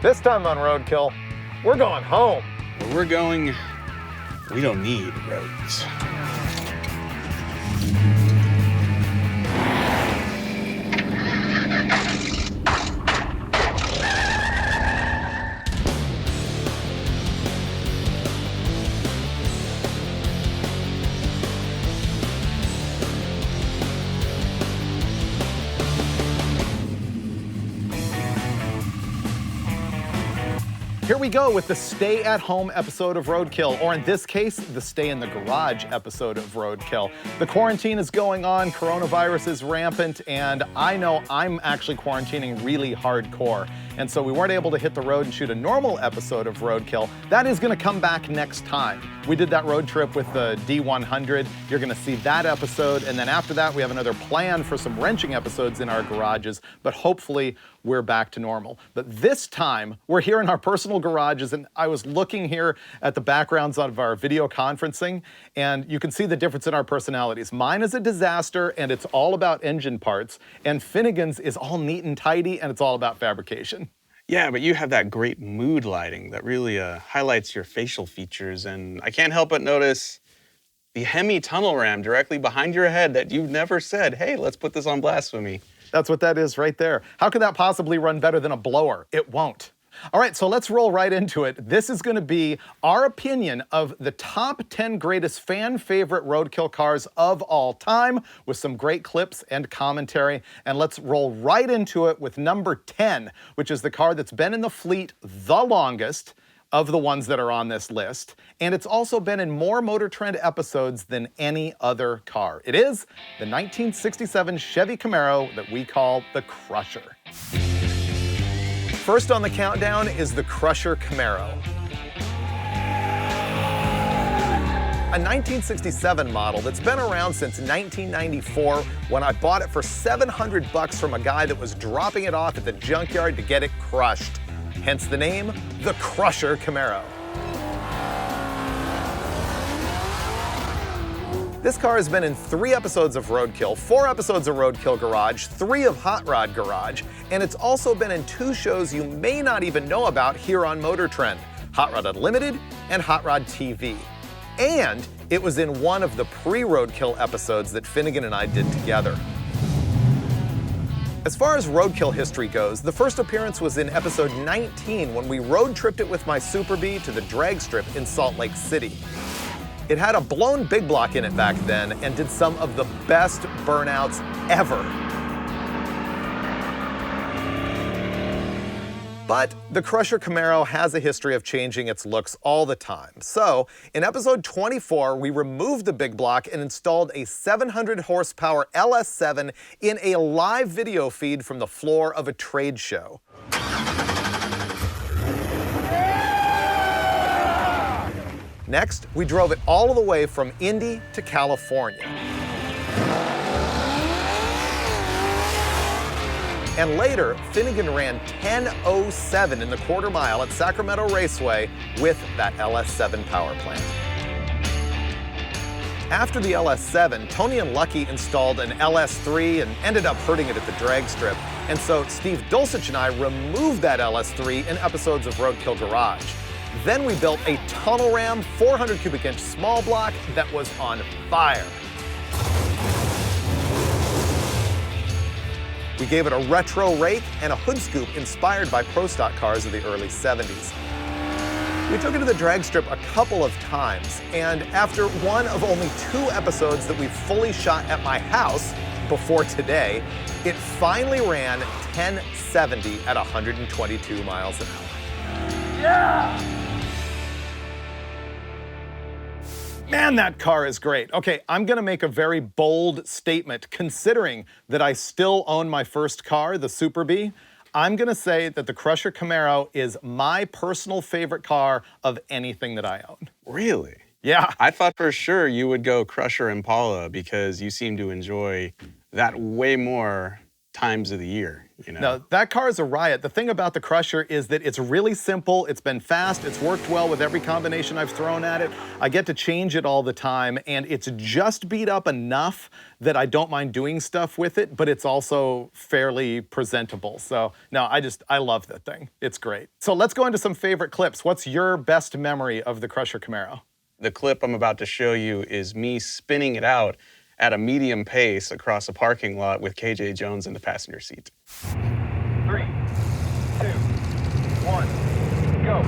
This time on Roadkill, we're going home. Where we're going, we don't need roads. Here we go with the stay-at-home episode of Roadkill, or in this case, the stay-in-the-garage episode of Roadkill. The quarantine is going on, coronavirus is rampant, and I know I'm actually quarantining really hardcore. And so we weren't able to hit the road and shoot a normal episode of Roadkill. That is gonna come back next time. We did that road trip with the D100. You're gonna see that episode, and then after that, we have another plan for some wrenching episodes in our garages, but hopefully we're back to normal. But this time, we're here in our personal garages, and I was looking here at the backgrounds of our video conferencing, and you can see the difference in our personalities. Mine is a disaster, and it's all about engine parts, and Finnegan's is all neat and tidy, and it's all about fabrication. Yeah, but you have that great mood lighting that really highlights your facial features, and I can't help but notice the Hemi tunnel ram directly behind your head that you've never said, hey, let's put this on Blasphemy. That's what that is right there. How could that possibly run better than a blower? It won't. All right, so let's roll right into it. This is gonna be our opinion of the top 10 greatest fan favorite Roadkill cars of all time, with some great clips and commentary. And let's roll right into it with number 10, which is the car that's been in the fleet the longest of the ones that are on this list. And it's also been in more Motor Trend episodes than any other car. It is the 1967 Chevy Camaro that we call the Crusher. First on the countdown is the Crusher Camaro. A 1967 model that's been around since 1994 when I bought it for $700 from a guy that was dropping it off at the junkyard to get it crushed. Hence the name, the Crusher Camaro. This car has been in 3 episodes of Roadkill, 4 episodes of Roadkill Garage, 3 of Hot Rod Garage, and it's also been in 2 shows you may not even know about here on Motor Trend, Hot Rod Unlimited and Hot Rod TV. And it was in one of the pre-Roadkill episodes that Finnegan and I did together. As far as Roadkill history goes, the first appearance was in episode 19 when we road tripped it with my Super Bee to the drag strip in Salt Lake City. It had a blown big block in it back then and did some of the best burnouts ever. But the Crusher Camaro has a history of changing its looks all the time. So, in episode 24, we removed the big block and installed a 700 horsepower LS7 in a live video feed from the floor of a trade show. Next, we drove it all the way from Indy to California. And later, Finnegan ran 10:07 in the quarter mile at Sacramento Raceway with that LS7 power plant. After the LS7, Tony and Lucky installed an LS3 and ended up hurting it at the drag strip. And so Steve Dulcich and I removed that LS3 in episodes of Roadkill Garage. Then we built a tunnel ram 400 cubic inch small block that was on fire. We gave it a retro rake and a hood scoop inspired by Pro Stock cars of the early 70s. We took it to the drag strip a couple of times, and after one of only 2 episodes that we fully shot at my house before today, it finally ran 1070 at 122 miles an hour. Yeah! Man, that car is great. Okay, I'm gonna make a very bold statement considering that I still own my first car, the Super Bee. I'm gonna say that the Crusher Camaro is my personal favorite car of anything that I own. Really? Yeah. I thought for sure you would go Crusher Impala because you seem to enjoy that way more times of the year, you know? No, that car is a riot. The thing about the Crusher is that it's really simple, it's been fast, it's worked well with every combination I've thrown at it. I get to change it all the time, and it's just beat up enough that I don't mind doing stuff with it, but it's also fairly presentable. So, no, I love that thing. It's great. So let's go into some favorite clips. What's your best memory of the Crusher Camaro? The clip I'm about to show you is me spinning it out at a medium pace across a parking lot with KJ Jones in the passenger seat. 3, 2, 1, go.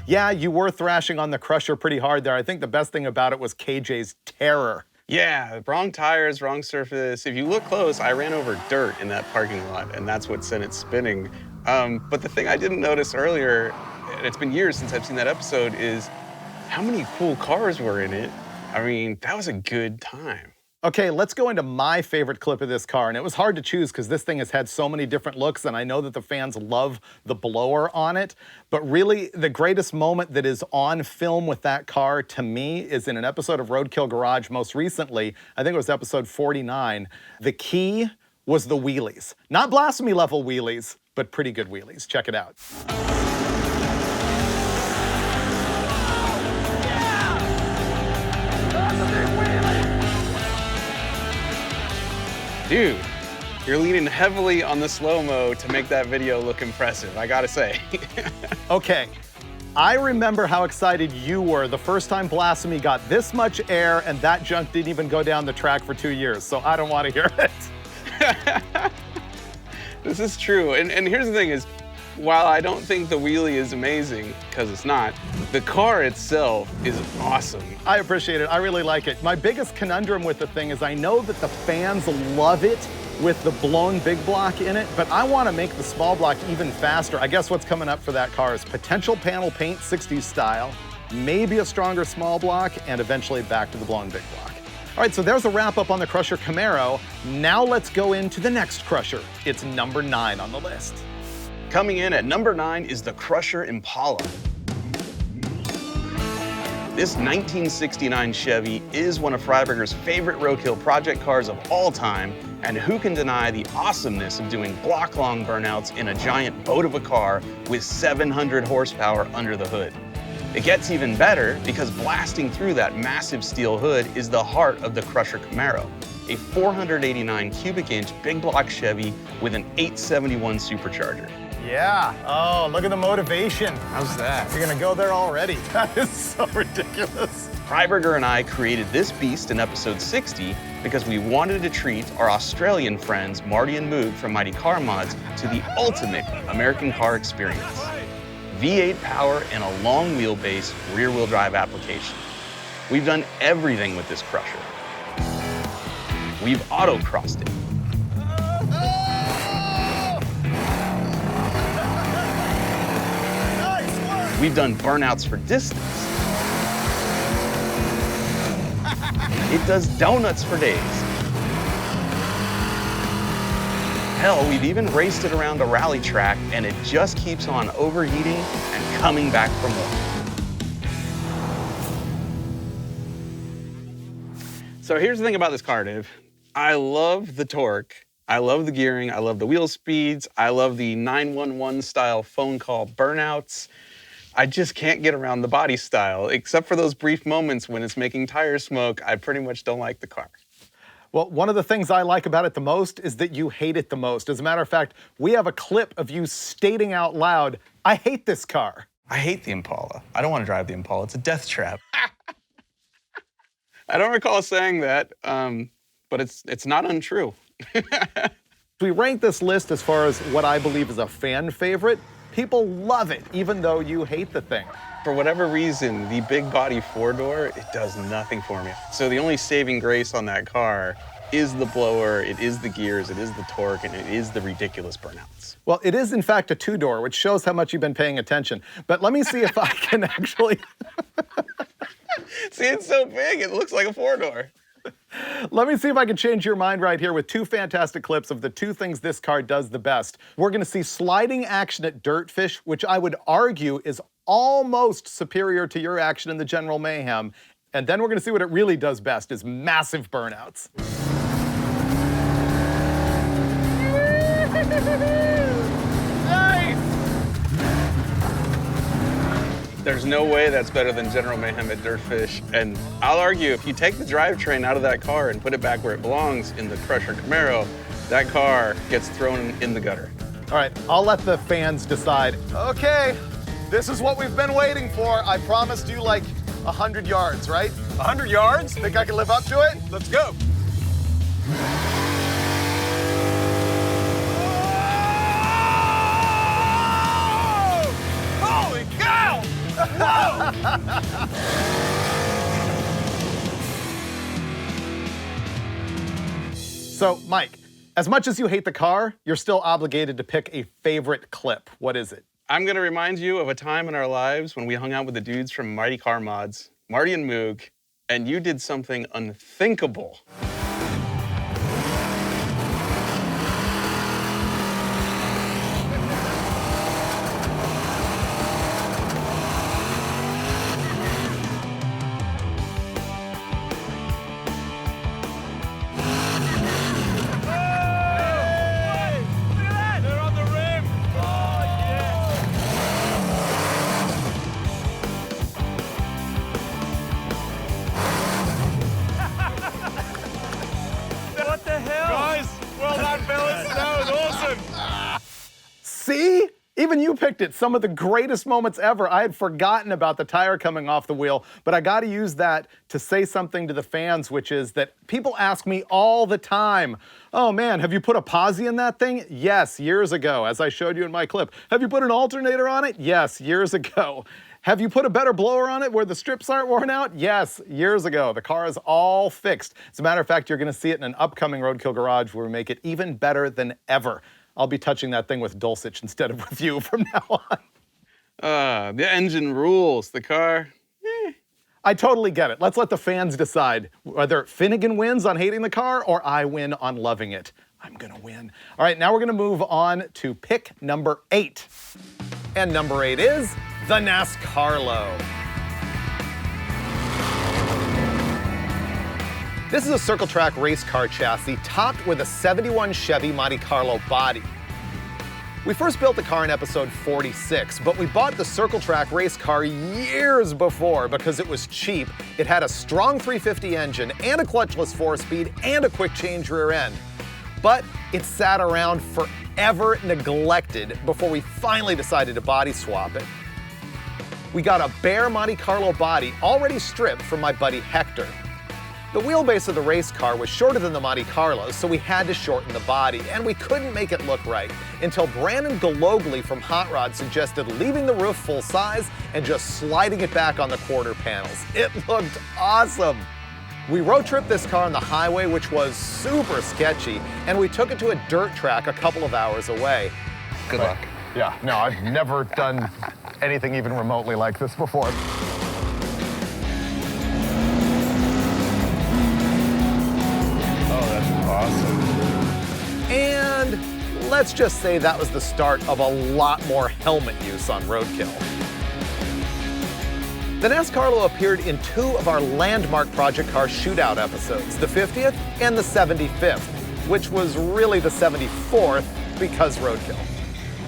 Yeah, you were thrashing on the Crusher pretty hard there. I think the best thing about it was KJ's terror. Yeah, wrong tires, wrong surface. If you look close, I ran over dirt in that parking lot, and that's what sent it spinning. But the thing I didn't notice earlier, and it's been years since I've seen that episode, is how many cool cars were in it. I mean, that was a good time. Okay, let's go into my favorite clip of this car, and it was hard to choose because this thing has had so many different looks, and I know that the fans love the blower on it, but really the greatest moment that is on film with that car to me is in an episode of Roadkill Garage most recently. I think it was episode 49. The key was the wheelies. Not blasphemy level wheelies, but pretty good wheelies. Check it out. Dude, you're leaning heavily on the slow-mo to make that video look impressive, I gotta say. Okay, I remember how excited you were the first time Blasphemy got this much air and that junk didn't even go down the track for 2 years, so I don't want to hear it. This is true, and here's the thing is, while I don't think the wheelie is amazing, because it's not, the car itself is awesome. I appreciate it. I really like it. My biggest conundrum with the thing is I know that the fans love it with the blown big block in it, but I want to make the small block even faster. I guess what's coming up for that car is potential panel paint 60s style, maybe a stronger small block, and eventually back to the blown big block. All right, so there's a wrap up on the Crusher Camaro. Now let's go into the next Crusher. It's number 9 on the list. Coming in at number 9 is the Crusher Impala. This 1969 Chevy is one of Freiberger's favorite roadkill project cars of all time, and who can deny the awesomeness of doing block-long burnouts in a giant boat of a car with 700 horsepower under the hood. It gets even better because blasting through that massive steel hood is the heart of the Crusher Camaro, a 489 cubic inch big block Chevy with an 871 supercharger. Yeah. Oh, look at the motivation. How's that? You're gonna go there already. That is so ridiculous. Freiberger and I created this beast in episode 60 because we wanted to treat our Australian friends Marty and Moog from Mighty Car Mods to the ultimate American car experience. V8 power and a long wheelbase rear-wheel drive application. We've done everything with this Crusher. We've autocrossed it. We've done burnouts for distance. It does donuts for days. Hell, we've even raced it around a rally track and it just keeps on overheating and coming back for more. So here's the thing about this car, Dave. I love the torque. I love the gearing. I love the wheel speeds. I love the 911 style phone call burnouts. I just can't get around the body style. Except for those brief moments when it's making tire smoke, I pretty much don't like the car. Well, one of the things I like about it the most is that you hate it the most. As a matter of fact, we have a clip of you stating out loud, "I hate this car." I hate the Impala. I don't want to drive the Impala. It's a death trap. I don't recall saying that, but it's not untrue. We rank this list as far as what I believe is a fan favorite. People love it, even though you hate the thing. For whatever reason, the big body 4-door, it does nothing for me. So the only saving grace on that car is the blower, it is the gears, it is the torque, and it is the ridiculous burnouts. Well, it is in fact a 2-door, which shows how much you've been paying attention. But let me see if I can actually... See, it's so big, it looks like a 4-door. Let me see if I can change your mind right here with two fantastic clips of the two things this car does the best. We're gonna see sliding action at Dirtfish, which I would argue is almost superior to your action in the General Mayhem. And then we're gonna see what it really does best, is massive burnouts. Nice! There's no way that's better than General Mayhem at Dirtfish. And I'll argue, if you take the drivetrain out of that car and put it back where it belongs in the Crusher Camaro, that car gets thrown in the gutter. All right, I'll let the fans decide. Okay, this is what we've been waiting for. I promised you like 100 yards, right? 100 yards? Think I can live up to it? Let's go. Holy cow! So, Mike, as much as you hate the car, you're still obligated to pick a favorite clip. What is it? I'm gonna remind you of a time in our lives when we hung out with the dudes from Mighty Car Mods, Marty and Moog, and you did something unthinkable. See? Even you picked it. Some of the greatest moments ever. I had forgotten about the tire coming off the wheel, but I got to use that to say something to the fans, which is that people ask me all the time, oh man, have you put a posi in that thing? Yes, years ago, as I showed you in my clip. Have you put an alternator on it? Yes, years ago. Have you put a better blower on it where the strips aren't worn out? Yes, years ago. The car is all fixed. As a matter of fact, you're going to see it in an upcoming Roadkill Garage where we make it even better than ever. I'll be touching that thing with Dulcich instead of with you from now on. The engine rules. The car, I totally get it. Let's let the fans decide whether Finnegan wins on hating the car or I win on loving it. I'm gonna win. All right, now we're gonna move on to pick number 8. And number 8 is the NASCARlo. This is a circle track race car chassis topped with a 71 Chevy Monte Carlo body. We first built the car in episode 46, but we bought the circle track race car years before because it was cheap. It had a strong 350 engine and a clutchless 4-speed and a quick change rear end. But it sat around forever neglected before we finally decided to body swap it. We got a bare Monte Carlo body already stripped from my buddy Hector. The wheelbase of the race car was shorter than the Monte Carlo, so we had to shorten the body, and we couldn't make it look right until Brandon Gologly from Hot Rod suggested leaving the roof full size and just sliding it back on the quarter panels. It looked awesome. We road tripped this car on the highway, which was super sketchy, and we took it to a dirt track a couple of hours away. good luck. Yeah, no, I've never done anything even remotely like this before. Awesome. And let's just say that was the start of a lot more helmet use on Roadkill. The NASCARlo appeared in 2 of our landmark Project Car Shootout episodes, the 50th and the 75th, which was really the 74th because Roadkill.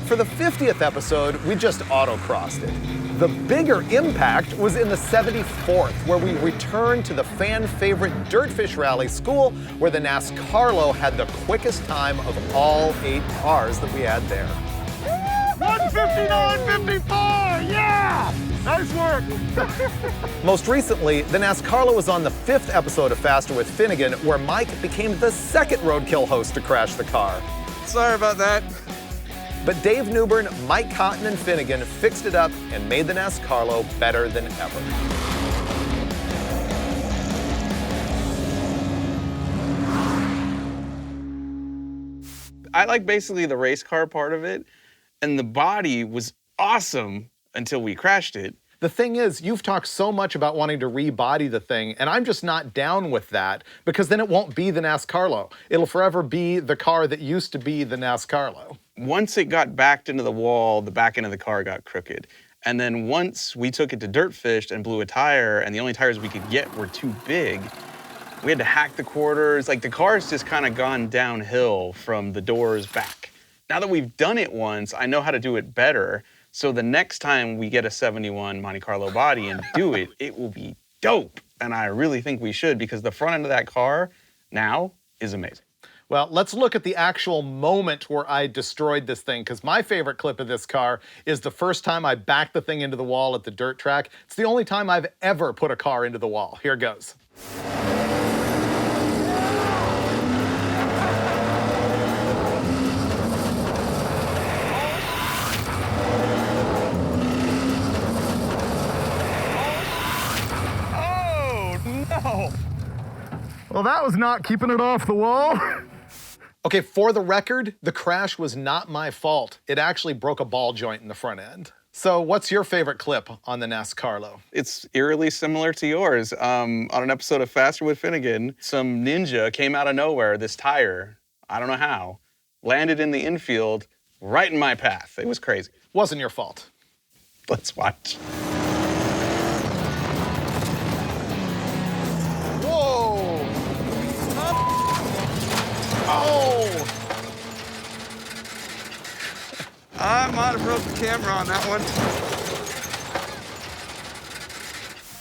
For the 50th episode, we just autocrossed it. The bigger impact was in the 74th, where we returned to the fan-favorite Dirtfish Rally School, where the NASCARlo had the quickest time of all 8 cars that we had there. 159.54, yeah! Nice work. Most recently, the NASCARlo was on the 5th episode of Faster with Finnegan, where Mike became the 2nd Roadkill host to crash the car. Sorry about that. But Dave Newbern, Mike Cotton, and Finnegan fixed it up and made the NASCARlo better than ever. I like basically the race car part of it, and the body was awesome until we crashed it. The thing is, you've talked so much about wanting to rebody the thing, and I'm just not down with that, because then it won't be the NASCARlo. It'll forever be the car that used to be the NASCARlo. Once it got backed into the wall, the back end of the car got crooked. And then once we took it to dirt fished and blew a tire, and the only tires we could get were too big, we had to hack the quarters. Like, the car's just kind of gone downhill from the doors back. Now that we've done it once, I know how to do it better. So the next time we get a 71 Monte Carlo body and do it, it will be dope. And I really think we should, because the front end of that car now is amazing. Well, let's look at the actual moment where I destroyed this thing, because my favorite clip of this car is the first time I backed the thing into the wall at the dirt track. It's the only time I've ever put a car into the wall. Here goes. Oh, no. Well, that was not keeping it off the wall. Okay, for the record, the crash was not my fault. It actually broke a ball joint in the front end. So what's your favorite clip on the NASCARlo? It's eerily similar to yours. On an episode of Faster with Finnegan, some ninja came out of nowhere, this tire, I don't know how, landed in the infield right in my path. It was crazy. Wasn't your fault. Let's watch. Whoa! Oh! I might have broke the camera on that one.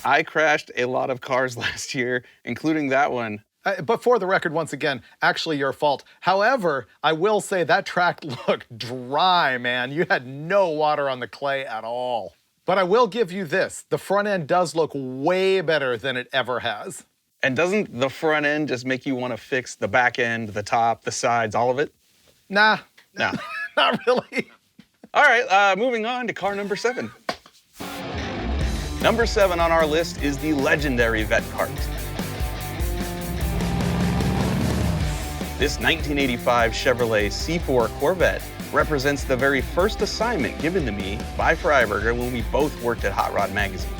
I crashed a lot of cars last year, including that one. But for the record, once again, actually your fault. However, I will say that track looked dry, man. You had no water on the clay at all. But I will give you this. The front end does look way better than it ever has. And doesn't the front end just make you want to fix the back end, the top, the sides, all of it? Nah. No. Not really. All right, moving on to car number 7. Number 7 on our list is the legendary Vet Cart. This 1985 Chevrolet C4 Corvette represents the very first assignment given to me by Freiberger when we both worked at Hot Rod Magazine.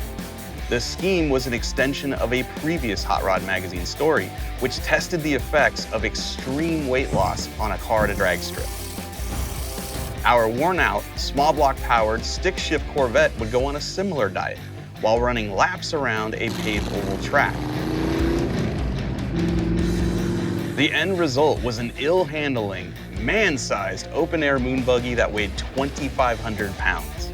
The scheme was an extension of a previous Hot Rod Magazine story, which tested the effects of extreme weight loss on a car to drag strip. Our worn-out, small block powered stick shift Corvette would go on a similar diet while running laps around a paved oval track. The end result was an ill-handling, man-sized open-air moon buggy that weighed 2,500 pounds.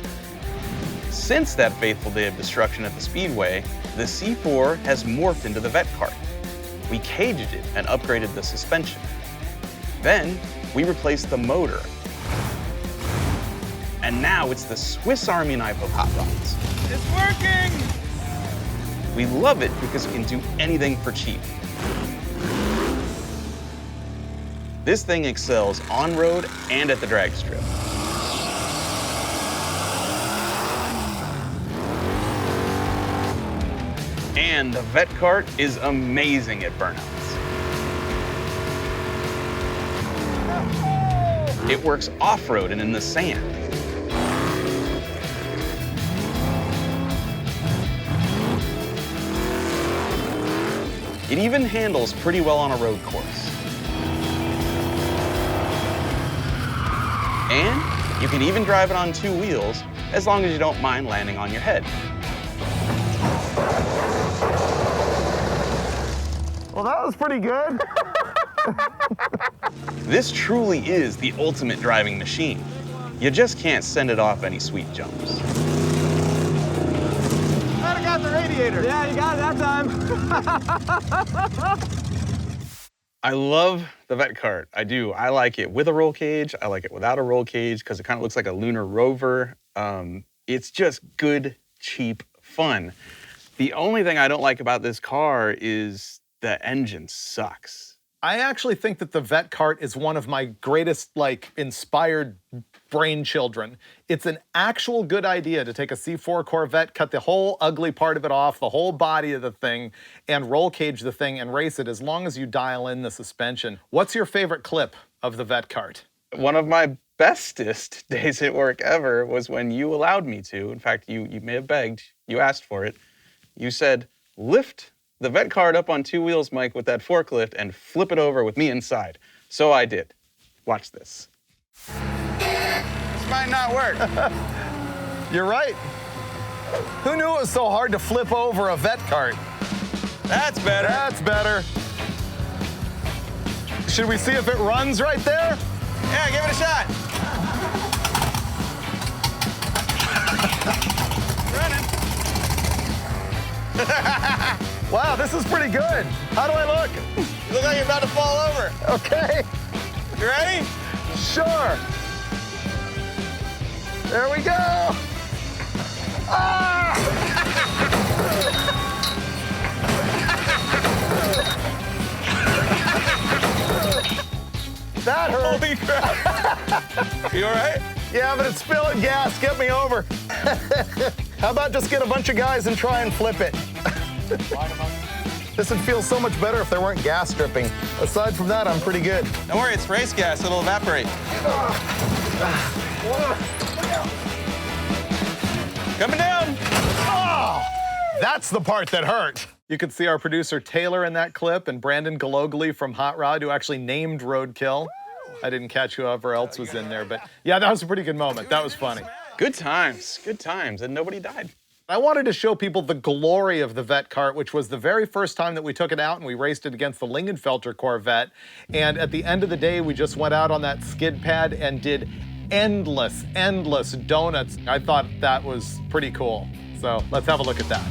Since that fateful day of destruction at the Speedway, the C4 has morphed into the Vet Cart. We caged it and upgraded the suspension. Then, we replaced the motor. And now it's the Swiss Army knife of hot rods. It's working! We love it because it can do anything for cheap. This thing excels on-road and at the drag strip. And the Vet Cart is amazing at burnouts. It works off-road and in the sand. It even handles pretty well on a road course. And you can even drive it on 2 wheels, as long as you don't mind landing on your head. Well, that was pretty good. This truly is the ultimate driving machine. You just can't send it off any sweet jumps. Might have got the radiator. Yeah, you got it that time. I love the Vet Cart. I do. I like it with a roll cage. I like it without a roll cage because it kind of looks like a lunar rover. It's just good, cheap fun. The only thing I don't like about this car is the engine sucks. I actually think that the Vet Cart is one of my greatest, inspired brain children. It's an actual good idea to take a C4 Corvette, cut the whole ugly part of it off, the whole body of the thing, and roll cage the thing and race it as long as you dial in the suspension. What's your favorite clip of the Vet Cart? One of my bestest days at work ever was when you allowed me to. In fact, you may have begged. You asked for it. You said, lift the vet cart up on 2 wheels, Mike, with that forklift and flip it over with me inside. So I did. Watch this. This might not work. You're right. Who knew it was so hard to flip over a vet cart? That's better. That's better. Should we see if it runs right there? Yeah, give it a shot. Running. Wow, this is pretty good. How do I look? You look like you're about to fall over. Okay. You ready? Sure. There we go. Ah! That hurt. Holy crap. You all right? Yeah, but it's spilling gas. Get me over. How about just get a bunch of guys and try and flip it? This would feel so much better if there weren't gas dripping. Aside from that, I'm pretty good. Don't worry, it's race gas. It'll evaporate. Coming down. Oh, that's the part that hurt. You could see our producer Taylor in that clip and Brandon Galogly from Hot Rod, who actually named Roadkill. I didn't catch whoever else was in there, but yeah, that was a pretty good moment. That was funny. Good times, and nobody died. I wanted to show people the glory of the vet cart, which was the very first time that we took it out and we raced it against the Lingenfelter Corvette. And at the end of the day, we just went out on that skid pad and did endless donuts. I thought that was pretty cool. So let's have a look at that.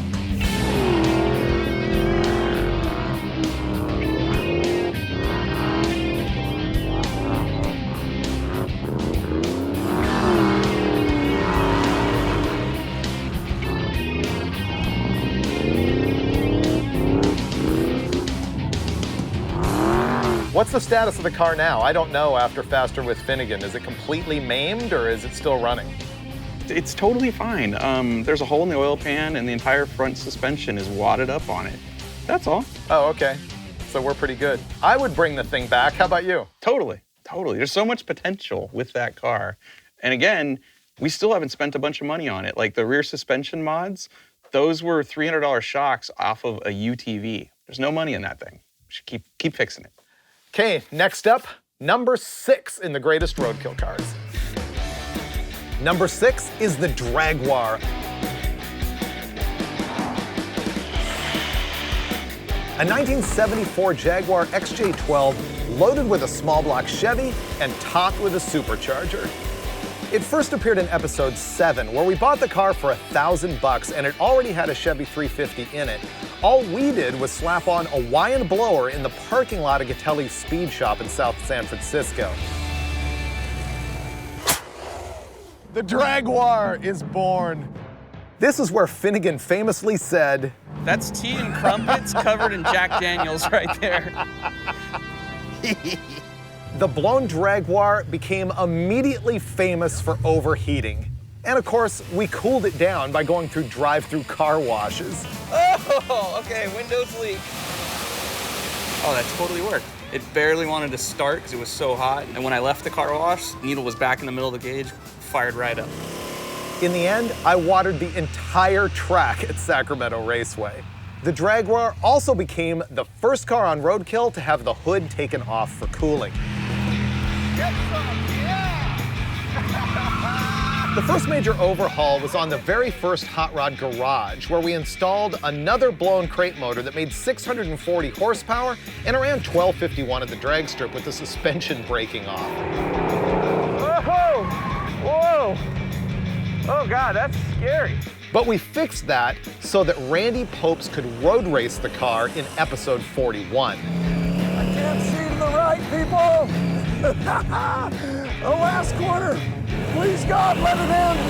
What's the status of the car now? I don't know after Faster with Finnegan. Is it completely maimed or is it still running? It's totally fine. There's a hole in the oil pan and the entire front suspension is wadded up on it. That's all. Oh, okay. So we're pretty good. I would bring the thing back. How about you? Totally. There's so much potential with that car. And again, we still haven't spent a bunch of money on it. Like the rear suspension mods, those were $300 shocks off of a UTV. There's no money in that thing. We should keep fixing it. Okay, next up, number 6 in the greatest roadkill cars. Number 6 is the Jaguar. A 1974 Jaguar XJ12 loaded with a small block Chevy and topped with a supercharger. It first appeared in episode 7, where we bought the car for $1,000 and it already had a Chevy 350 in it. All we did was slap on a Wyand blower in the parking lot of Gatelli's Speed Shop in South San Francisco. The Jaguar is born. This is where Finnegan famously said, "That's tea and crumpets covered in Jack Daniels right there." The blown Jaguar became immediately famous for overheating. And of course, we cooled it down by going through drive-through car washes. Oh, okay, windows leak. Oh, that totally worked. It barely wanted to start because it was so hot. And when I left the car wash, needle was back in the middle of the gauge, fired right up. In the end, I watered the entire track at Sacramento Raceway. The Jaguar also became the first car on Roadkill to have the hood taken off for cooling. Get some, yeah! The first major overhaul was on the very first Hot Rod garage, where we installed another blown crate motor that made 640 horsepower and ran 1251 at the drag strip with the suspension breaking off. Whoa! Whoa! Oh God, that's scary. But we fixed that so that Randy Popes could road race the car in episode 41. I can't see to the right, people. The last corner. Please God, let it end.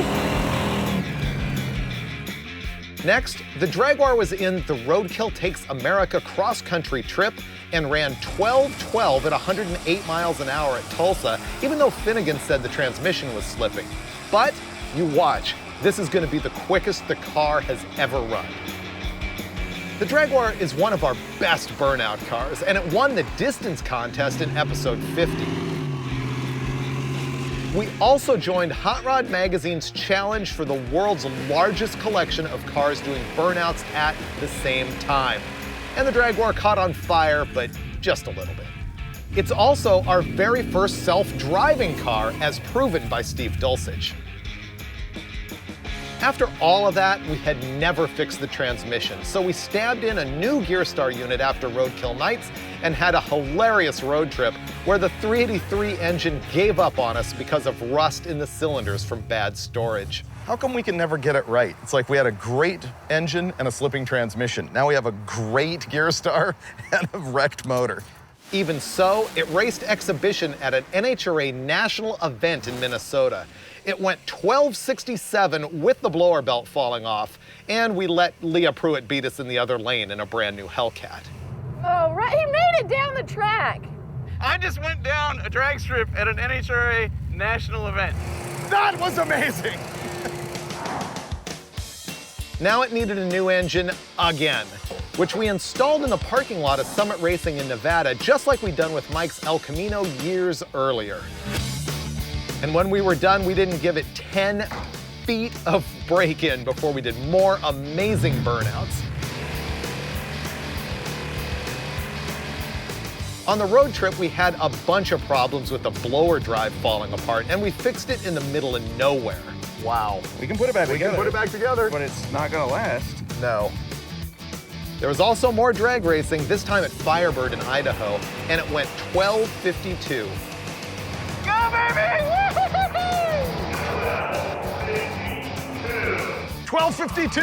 Next, the Jaguar was in the Roadkill Takes America cross-country trip and ran 12-12 at 108 miles an hour at Tulsa, even though Finnegan said the transmission was slipping. But you watch, this is going to be the quickest the car has ever run. The Jaguar is one of our best burnout cars, and it won the distance contest in episode 50. We also joined Hot Rod Magazine's challenge for the world's largest collection of cars doing burnouts at the same time. And the drag war caught on fire, but just a little bit. It's also our very first self-driving car, as proven by Steve Dulcich. After all of that, we had never fixed the transmission, so we stabbed in a new GearStar unit after Roadkill nights and had a hilarious road trip where the 383 engine gave up on us because of rust in the cylinders from bad storage. How come we can never get it right? It's like we had a great engine and a slipping transmission. Now we have a great GearStar and a wrecked motor. Even so, it raced exhibition at an NHRA national event in Minnesota. It went 1267 with the blower belt falling off, and we let Leah Pruitt beat us in the other lane in a brand new Hellcat. Oh, right, he made it down the track. I just went down a drag strip at an NHRA national event. That was amazing! Now it needed a new engine again, which we installed in the parking lot of Summit Racing in Nevada, just like we'd done with Mike's El Camino years earlier. And when we were done, we didn't give it 10 feet of break-in before we did more amazing burnouts. On the road trip, we had a bunch of problems with the blower drive falling apart, and we fixed it in the middle of nowhere. Wow. We can put it back together. We can put it back together. But it's not gonna last. No. There was also more drag racing, this time at Firebird in Idaho, and it went 1252. Go, baby! 1252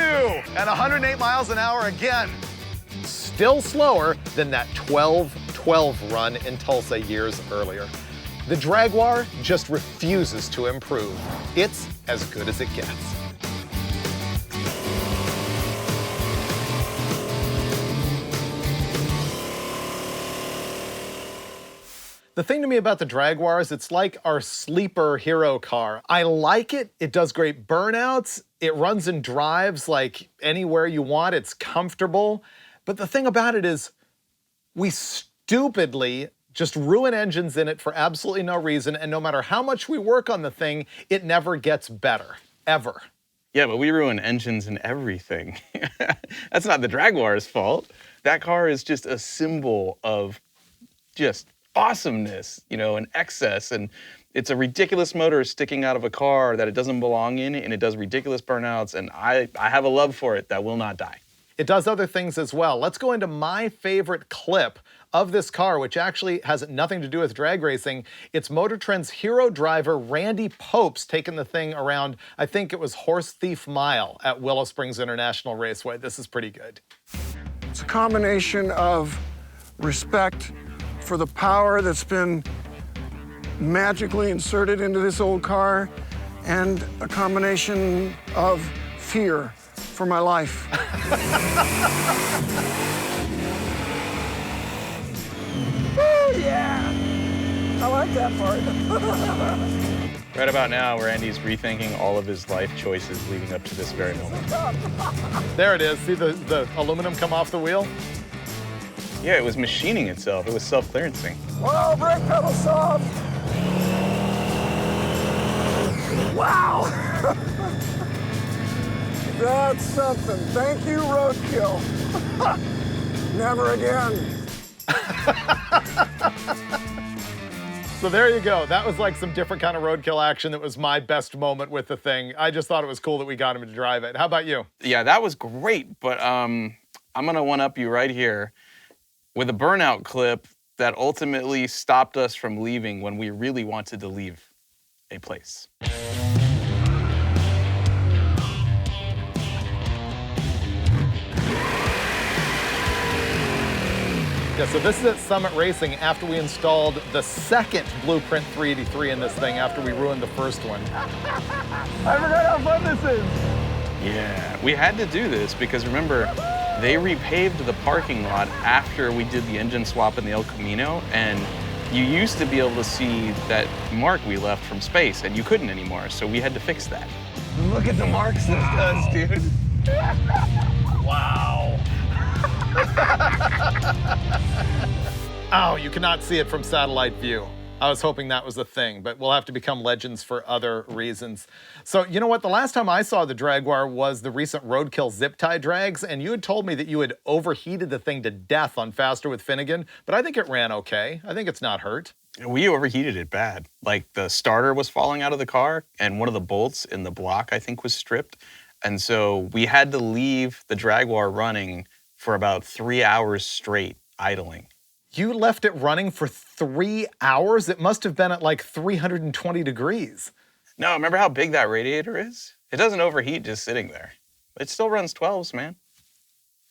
and 108 miles an hour again. Still slower than that 1212 run in Tulsa years earlier. The Jaguar just refuses to improve. It's as good as it gets. The thing to me about the Jaguar is it's like our sleeper hero car. I like it. It does great burnouts. It runs and drives like anywhere you want. It's comfortable. But the thing about it is we stupidly just ruin engines in it for absolutely no reason. And no matter how much we work on the thing, it never gets better, ever. Yeah, but we ruin engines and everything. That's not the Jaguar's fault. That car is just a symbol of just awesomeness, you know, and excess. And it's a ridiculous motor sticking out of a car that it doesn't belong in, and it does ridiculous burnouts. And I have a love for it that will not die. It does other things as well. Let's go into my favorite clip of this car, which actually has nothing to do with drag racing. It's Motor Trend's hero driver, Randy Popes, taking the thing around, I think it was Horse Thief Mile at Willow Springs International Raceway. This is pretty good. It's a combination of respect for the power that's been magically inserted into this old car and a combination of fear for my life. Oh, yeah. I like that part. Right about now, Randy's rethinking all of his life choices leading up to this very moment. There it is. See the aluminum come off the wheel? Yeah, it was machining itself. It was self-clearancing. Whoa, brake pedal soft. Wow. That's something. Thank you, Roadkill. Never again. So there you go. That was like some different kind of roadkill action. That was my best moment with the thing. I just thought it was cool that we got him to drive it. How about you? Yeah, that was great, but I'm gonna one-up you right here with a burnout clip that ultimately stopped us from leaving when we really wanted to leave a place. Yeah, so this is at Summit Racing after we installed the second Blueprint 383 in this thing after we ruined the first one. I forgot how fun this is. Yeah, we had to do this because remember, they repaved the parking lot after we did the engine swap in the El Camino, and you used to be able to see that mark we left from space, and you couldn't anymore, so we had to fix that. Look at the marks this does, dude. Wow. Oh, you cannot see it from satellite view. I was hoping that was a thing, but we'll have to become legends for other reasons. So, you know what? The last time I saw the Jaguar was the recent Roadkill zip tie drags, and you had told me that you had overheated the thing to death on Faster with Finnegan, but I think it ran okay. I think it's not hurt. We overheated it bad. Like the starter was falling out of the car, and one of the bolts in the block, I think, was stripped. And so we had to leave the Jaguar running for about 3 hours straight, idling. You left it running for 3 hours? It must have been at like 320 degrees. No, remember how big that radiator is? It doesn't overheat just sitting there. It still runs 12s, man.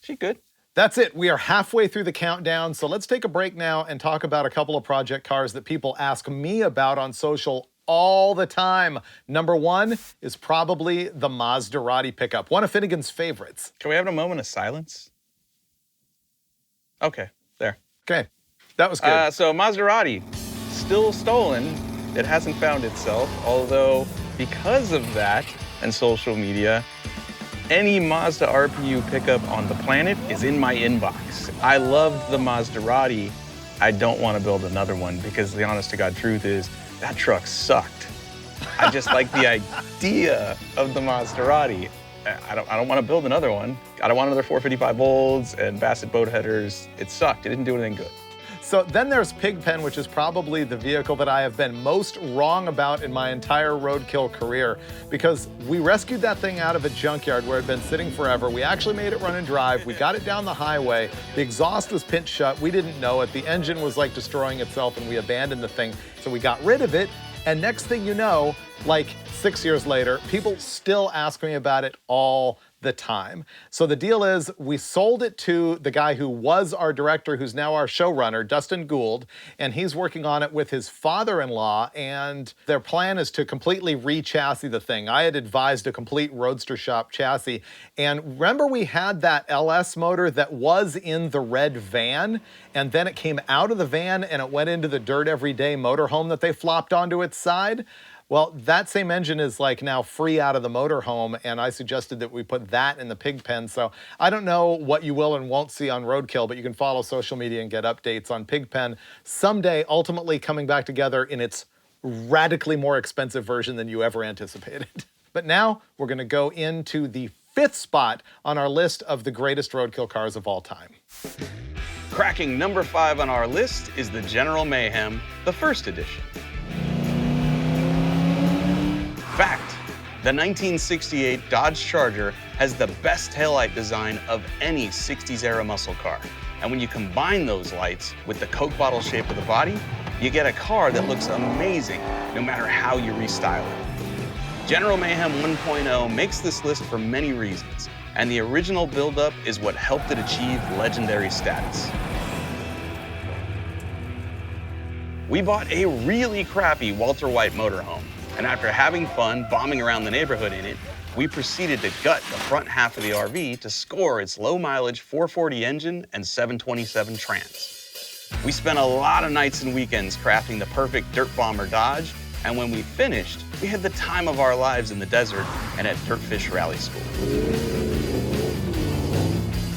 She good. That's it. We are halfway through the countdown, so let's take a break now and talk about a couple of project cars that people ask me about on social all the time. Number one is probably the Maserati pickup, one of Finnegan's favorites. Can we have a moment of silence? Okay, there. Okay, that was good. So Maserati, still stolen. It hasn't found itself, although because of that and social media, any Mazda RPU pickup on the planet is in my inbox. I loved the Maserati. I don't want to build another one because the honest to God truth is that truck sucked. I just like the idea of the Maserati. I don't want to build another one. I don't want another 455 volts and Bassett boat headers. It sucked. It didn't do anything good. So then there's Pigpen, which is probably the vehicle that I have been most wrong about in my entire Roadkill career, because we rescued that thing out of a junkyard where it had been sitting forever. We actually made it run and drive. We got it down the highway. The exhaust was pinched shut. We didn't know it. The engine was like destroying itself, and we abandoned the thing. So we got rid of it. And next thing you know, like 6 years later, people still ask me about it all the time. So the deal is we sold it to the guy who was our director, who's now our showrunner, Dustin Gould, and he's working on it with his father-in-law, and their plan is to completely re-chassis the thing. I had advised a complete Roadster Shop chassis, and remember we had that LS motor that was in the red van, and then it came out of the van and it went into the dirt everyday motorhome that they flopped onto its side? Well, that same engine is like now free out of the motorhome, and I suggested that we put that in the Pigpen. So I don't know what you will and won't see on Roadkill, but you can follow social media and get updates on Pigpen someday, ultimately coming back together in its radically more expensive version than you ever anticipated. But now we're going to go into the 5th spot on our list of the greatest Roadkill cars of all time. Cracking number 5 on our list is the General Mayhem, the first edition. Fact, the 1968 Dodge Charger has the best taillight design of any 60s era muscle car. And when you combine those lights with the Coke bottle shape of the body, you get a car that looks amazing no matter how you restyle it. General Mayhem 1.0 makes this list for many reasons, and the original buildup is what helped it achieve legendary status. We bought a really crappy Walter White motorhome, and after having fun bombing around the neighborhood in it, we proceeded to gut the front half of the RV to score its low mileage 440 engine and 727 trans. We spent a lot of nights and weekends crafting the perfect dirt bomber Dodge, and when we finished, we had the time of our lives in the desert and at Dirtfish Rally School.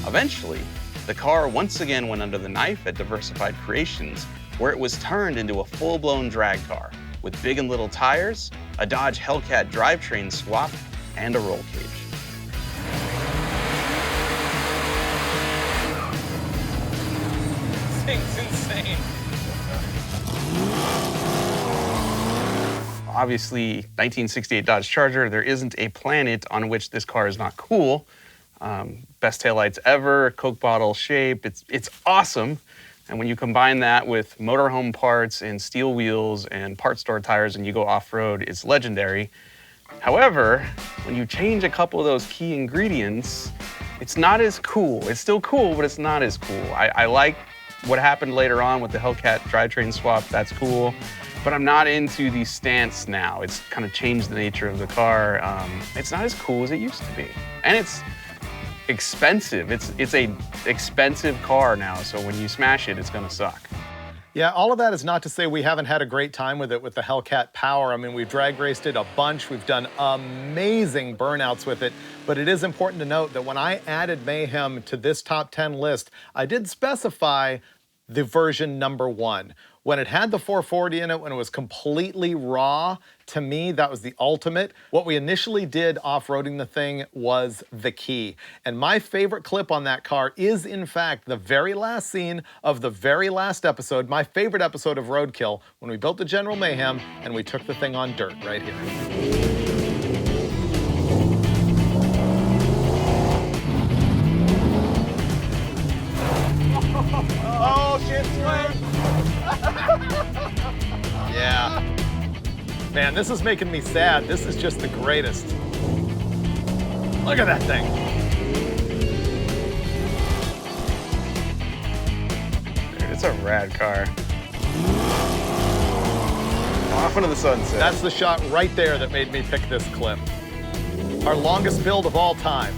Eventually, the car once again went under the knife at Diversified Creations, where it was turned into a full-blown drag car with big and little tires, a Dodge Hellcat drivetrain swap, and a roll cage. This thing's insane. Obviously, 1968 Dodge Charger, there isn't a planet on which this car is not cool. Best taillights ever, Coke bottle shape, it's awesome. And when you combine that with motorhome parts and steel wheels and part store tires and you go off-road, it's legendary. However, when you change a couple of those key ingredients, it's not as cool. It's still cool, but it's not as cool. I like what happened later on with the Hellcat drivetrain swap, that's cool. But I'm not into the stance now. It's kind of changed the nature of the car. It's not as cool as it used to be. And it's expensive. It's a expensive car now, so when you smash it, it's gonna suck. Yeah, all of that is not to say we haven't had a great time with it with the Hellcat Power. I mean, we've drag raced it a bunch. We've done amazing burnouts with it. But it is important to note that when I added Mayhem to this top 10 list, I did specify the version number 1. When it had the 440 in it, when it was completely raw, to me, that was the ultimate. What we initially did off-roading the thing was the key. And my favorite clip on that car is, in fact, the very last scene of the very last episode, my favorite episode of Roadkill, when we built the General Mayhem and we took the thing on dirt right here. Oh, shit, swing! Yeah. Man, this is making me sad. This is just the greatest. Look at that thing. Dude, it's a rad car. Off into the sunset. That's the shot right there that made me pick this clip. Our longest build of all time.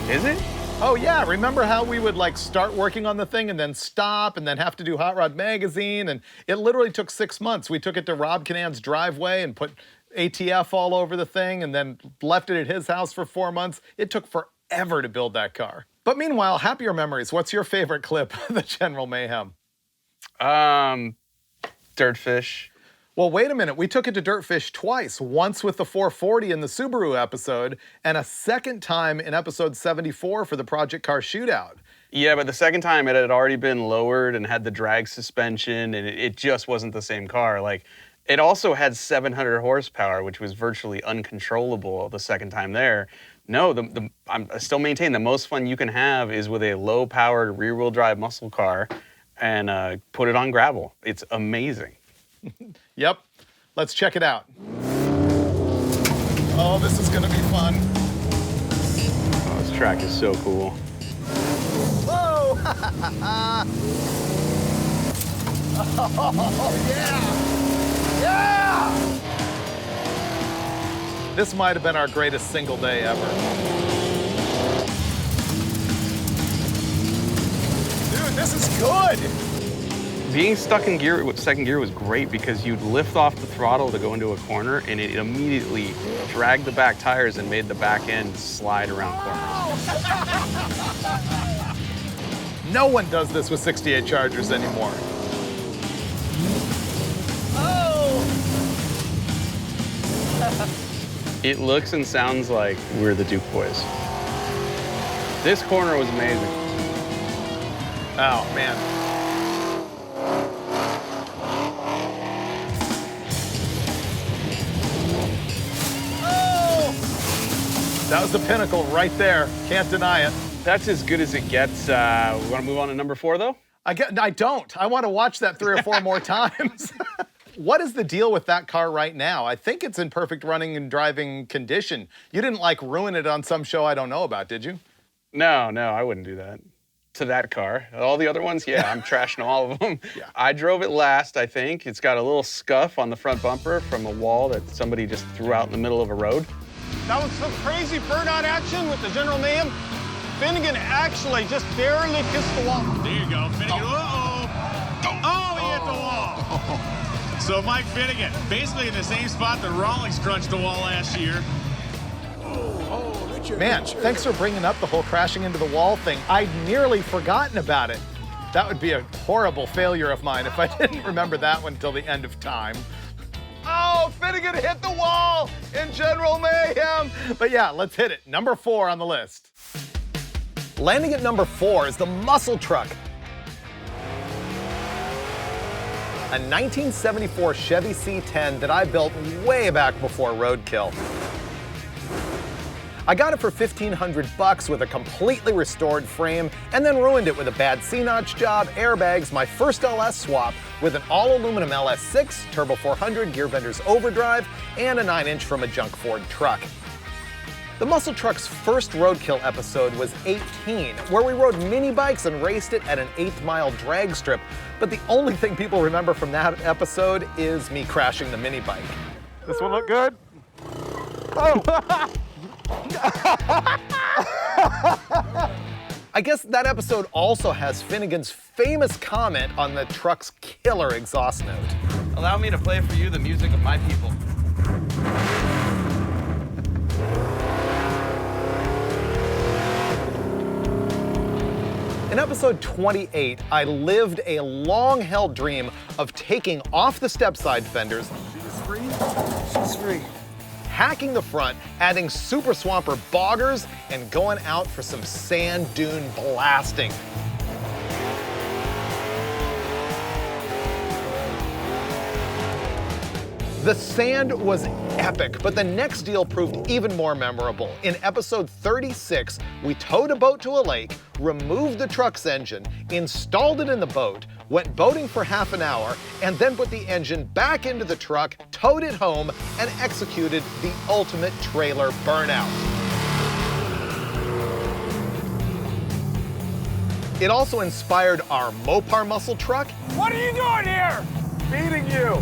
Is it? Oh yeah, remember how we would like start working on the thing and then stop and then have to do Hot Rod Magazine, and it literally took 6 months. We took it to Rob Canan's driveway and put ATF all over the thing and then left it at his house for 4 months. It took forever to build that car. But meanwhile, happier memories. What's your favorite clip of the General Mayhem? Dirtfish. Well, wait a minute. We took it to Dirtfish twice. Once with the 440 in the Subaru episode, and a second time in episode 74 for the Project Car Shootout. Yeah, but the second time it had already been lowered and had the drag suspension, and it just wasn't the same car. Like, it also had 700 horsepower, which was virtually uncontrollable the second time there. No, I still maintain the most fun you can have is with a low-powered rear-wheel drive muscle car and put it on gravel. It's amazing. Yep. Let's check it out. Oh, this is gonna be fun. Oh, this track is so cool. Whoa! Oh, yeah! Yeah! This might have been our greatest single day ever. Dude, this is good! Being stuck in gear, second gear was great because you'd lift off the throttle to go into a corner and it immediately dragged the back tires and made the back end slide around corners. No one does this with 68 Chargers anymore. Oh! It looks and sounds like we're the Duke boys. This corner was amazing. Oh, man. That was the pinnacle right there. Can't deny it. That's as good as it gets. We want to move on to number 4, though? I don't. I want to watch that 3 or 4 more times. What is the deal with that car right now? I think it's in perfect running and driving condition. You didn't like ruin it on some show I don't know about, did you? No, I wouldn't do that. To that car. All the other ones, yeah, I'm trashing all of them. Yeah. I drove it last, I think. It's got a little scuff on the front bumper from a wall that somebody just threw out in the middle of a road. That was some crazy burnout action with the General Mayhem. Finnegan actually just barely kissed the wall. There you go, Finnegan. Uh-oh. Oh, he hit the wall. So Mike Finnegan, basically in the same spot that Rawlings crunched the wall last year. Man, thanks for bringing up the whole crashing into the wall thing. I'd nearly forgotten about it. That would be a horrible failure of mine if I didn't remember that one till the end of time. Oh, Finnegan hit the wall in General Mayhem. But yeah, let's hit it. Number 4 on the list. Landing at number 4 is the muscle truck. A 1974 Chevy C10 that I built way back before Roadkill. I got it for $1,500 with a completely restored frame and then ruined it with a bad C-notch job, airbags, my first LS swap with an all-aluminum LS6, Turbo 400, Gear Vendors Overdrive, and a 9-inch from a junk Ford truck. The Muscle Truck's first Roadkill episode was 18, where we rode mini bikes and raced it at an 8th-mile drag strip, but the only thing people remember from that episode is me crashing the mini bike. This one look good? Oh! I guess that episode also has Finnegan's famous comment on the truck's killer exhaust note. Allow me to play for you the music of my people. In episode 28, I lived a long-held dream of taking off the step-side fenders, She's free. hacking the front, adding Super Swamper boggers, and going out for some sand dune blasting. The sand was epic, but the next deal proved even more memorable. In episode 36, we towed a boat to a lake, removed the truck's engine, installed it in the boat, went boating for half an hour, and then put the engine back into the truck, towed it home, and executed the ultimate trailer burnout. It also inspired our Mopar muscle truck. What are you doing here? Feeding you.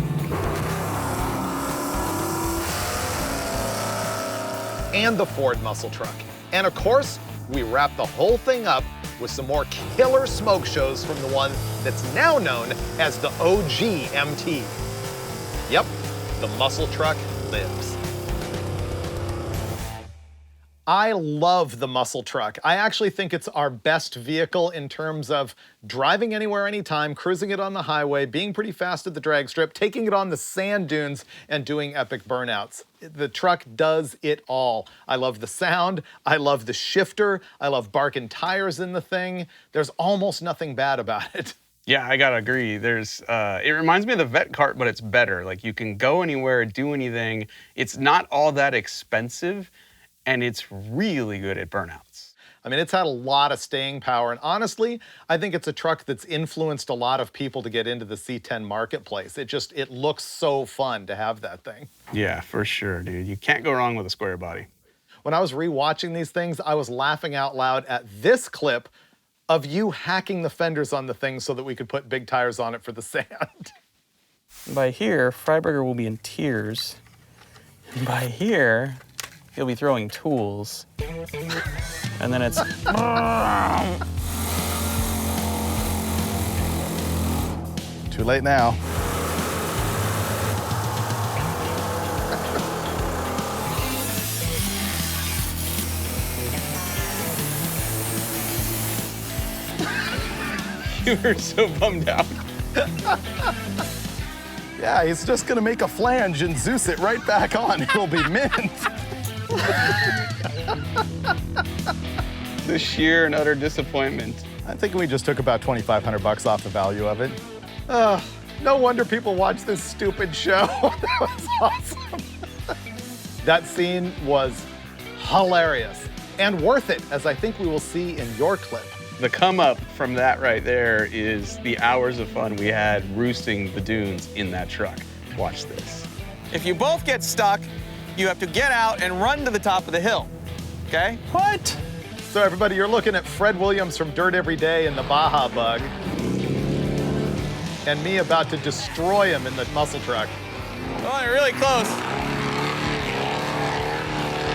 And the Ford muscle truck. And of course, we wrapped the whole thing up with some more killer smoke shows from the one that's now known as the OG MT. Yep, the muscle truck lives. I love the muscle truck. I actually think it's our best vehicle in terms of driving anywhere, anytime, cruising it on the highway, being pretty fast at the drag strip, taking it on the sand dunes, and doing epic burnouts. The truck does it all. I love the sound, I love the shifter, I love barking tires in the thing. There's almost nothing bad about it. Yeah, I gotta agree. It reminds me of the vet cart, but it's better. Like, you can go anywhere, do anything. It's not all that expensive, and it's really good at burnouts. I mean, it's had a lot of staying power, and honestly, I think it's a truck that's influenced a lot of people to get into the C10 marketplace. It looks so fun to have that thing. Yeah, for sure, dude. You can't go wrong with a square body. When I was rewatching these things, I was laughing out loud at this clip of you hacking the fenders on the thing so that we could put big tires on it for the sand. By here, Freiberger will be in tears. And by here, he'll be throwing tools. And then it's... Too late now. You were so bummed out. Yeah, he's just gonna make a flange and Zeus it right back on. It'll be mint. The sheer and utter disappointment. I think we just took about $2,500 off the value of it. No wonder people watch this stupid show. That was awesome. That scene was hilarious and worth it, as I think we will see in your clip. The come up from that right there is the hours of fun we had roosting the dunes in that truck. Watch this. If you both get stuck, you have to get out and run to the top of the hill, okay? What? So everybody, you're looking at Fred Williams from Dirt Every Day in the Baja Bug, and me about to destroy him in the muscle truck. Oh, you're really close.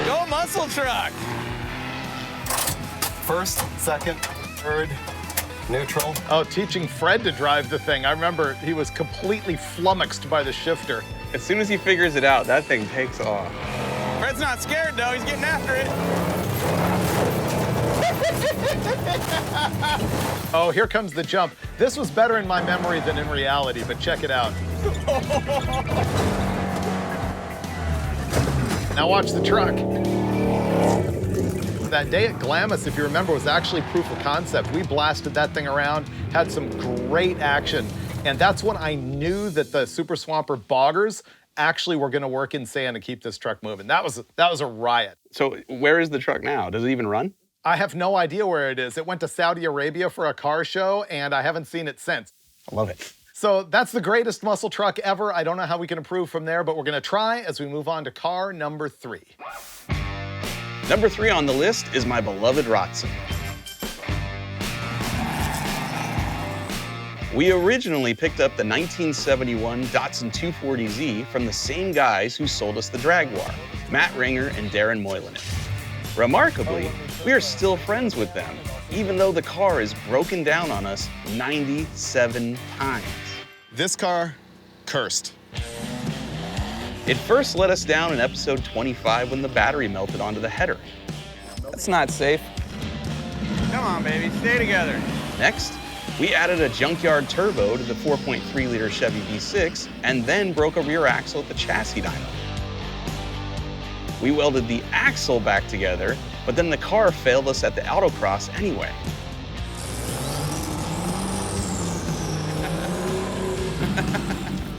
Go muscle truck. First, second, third, neutral. Oh, teaching Fred to drive the thing. I remember he was completely flummoxed by the shifter. As soon as he figures it out, that thing takes off. Fred's not scared, though. He's getting after it. Oh, here comes the jump. This was better in my memory than in reality, but check it out. Now watch the truck. That day at Glamis, if you remember, was actually proof of concept. We blasted that thing around, had some great action, and that's when I knew that the Super Swamper boggers actually were gonna work in sand to keep this truck moving. That was a riot. So where is the truck now? Does it even run? I have no idea where it is. It went to Saudi Arabia for a car show, and I haven't seen it since. I love it. So that's the greatest muscle truck ever. I don't know how we can improve from there, but we're gonna try as we move on to car number 3. Number 3 on the list is my beloved Rotson. We originally picked up the 1971 Datsun 240Z from the same guys who sold us the Jaguar, Matt Ringer and Darren Moylan. Remarkably, we are still friends with them, even though the car is broken down on us 97 times. This car, cursed. It first let us down in episode 25 when the battery melted onto the header. That's not safe. Come on, baby. Stay together. Next, we added a junkyard turbo to the 4.3-liter Chevy V6 and then broke a rear axle at the chassis dyno. We welded the axle back together, but then the car failed us at the autocross anyway.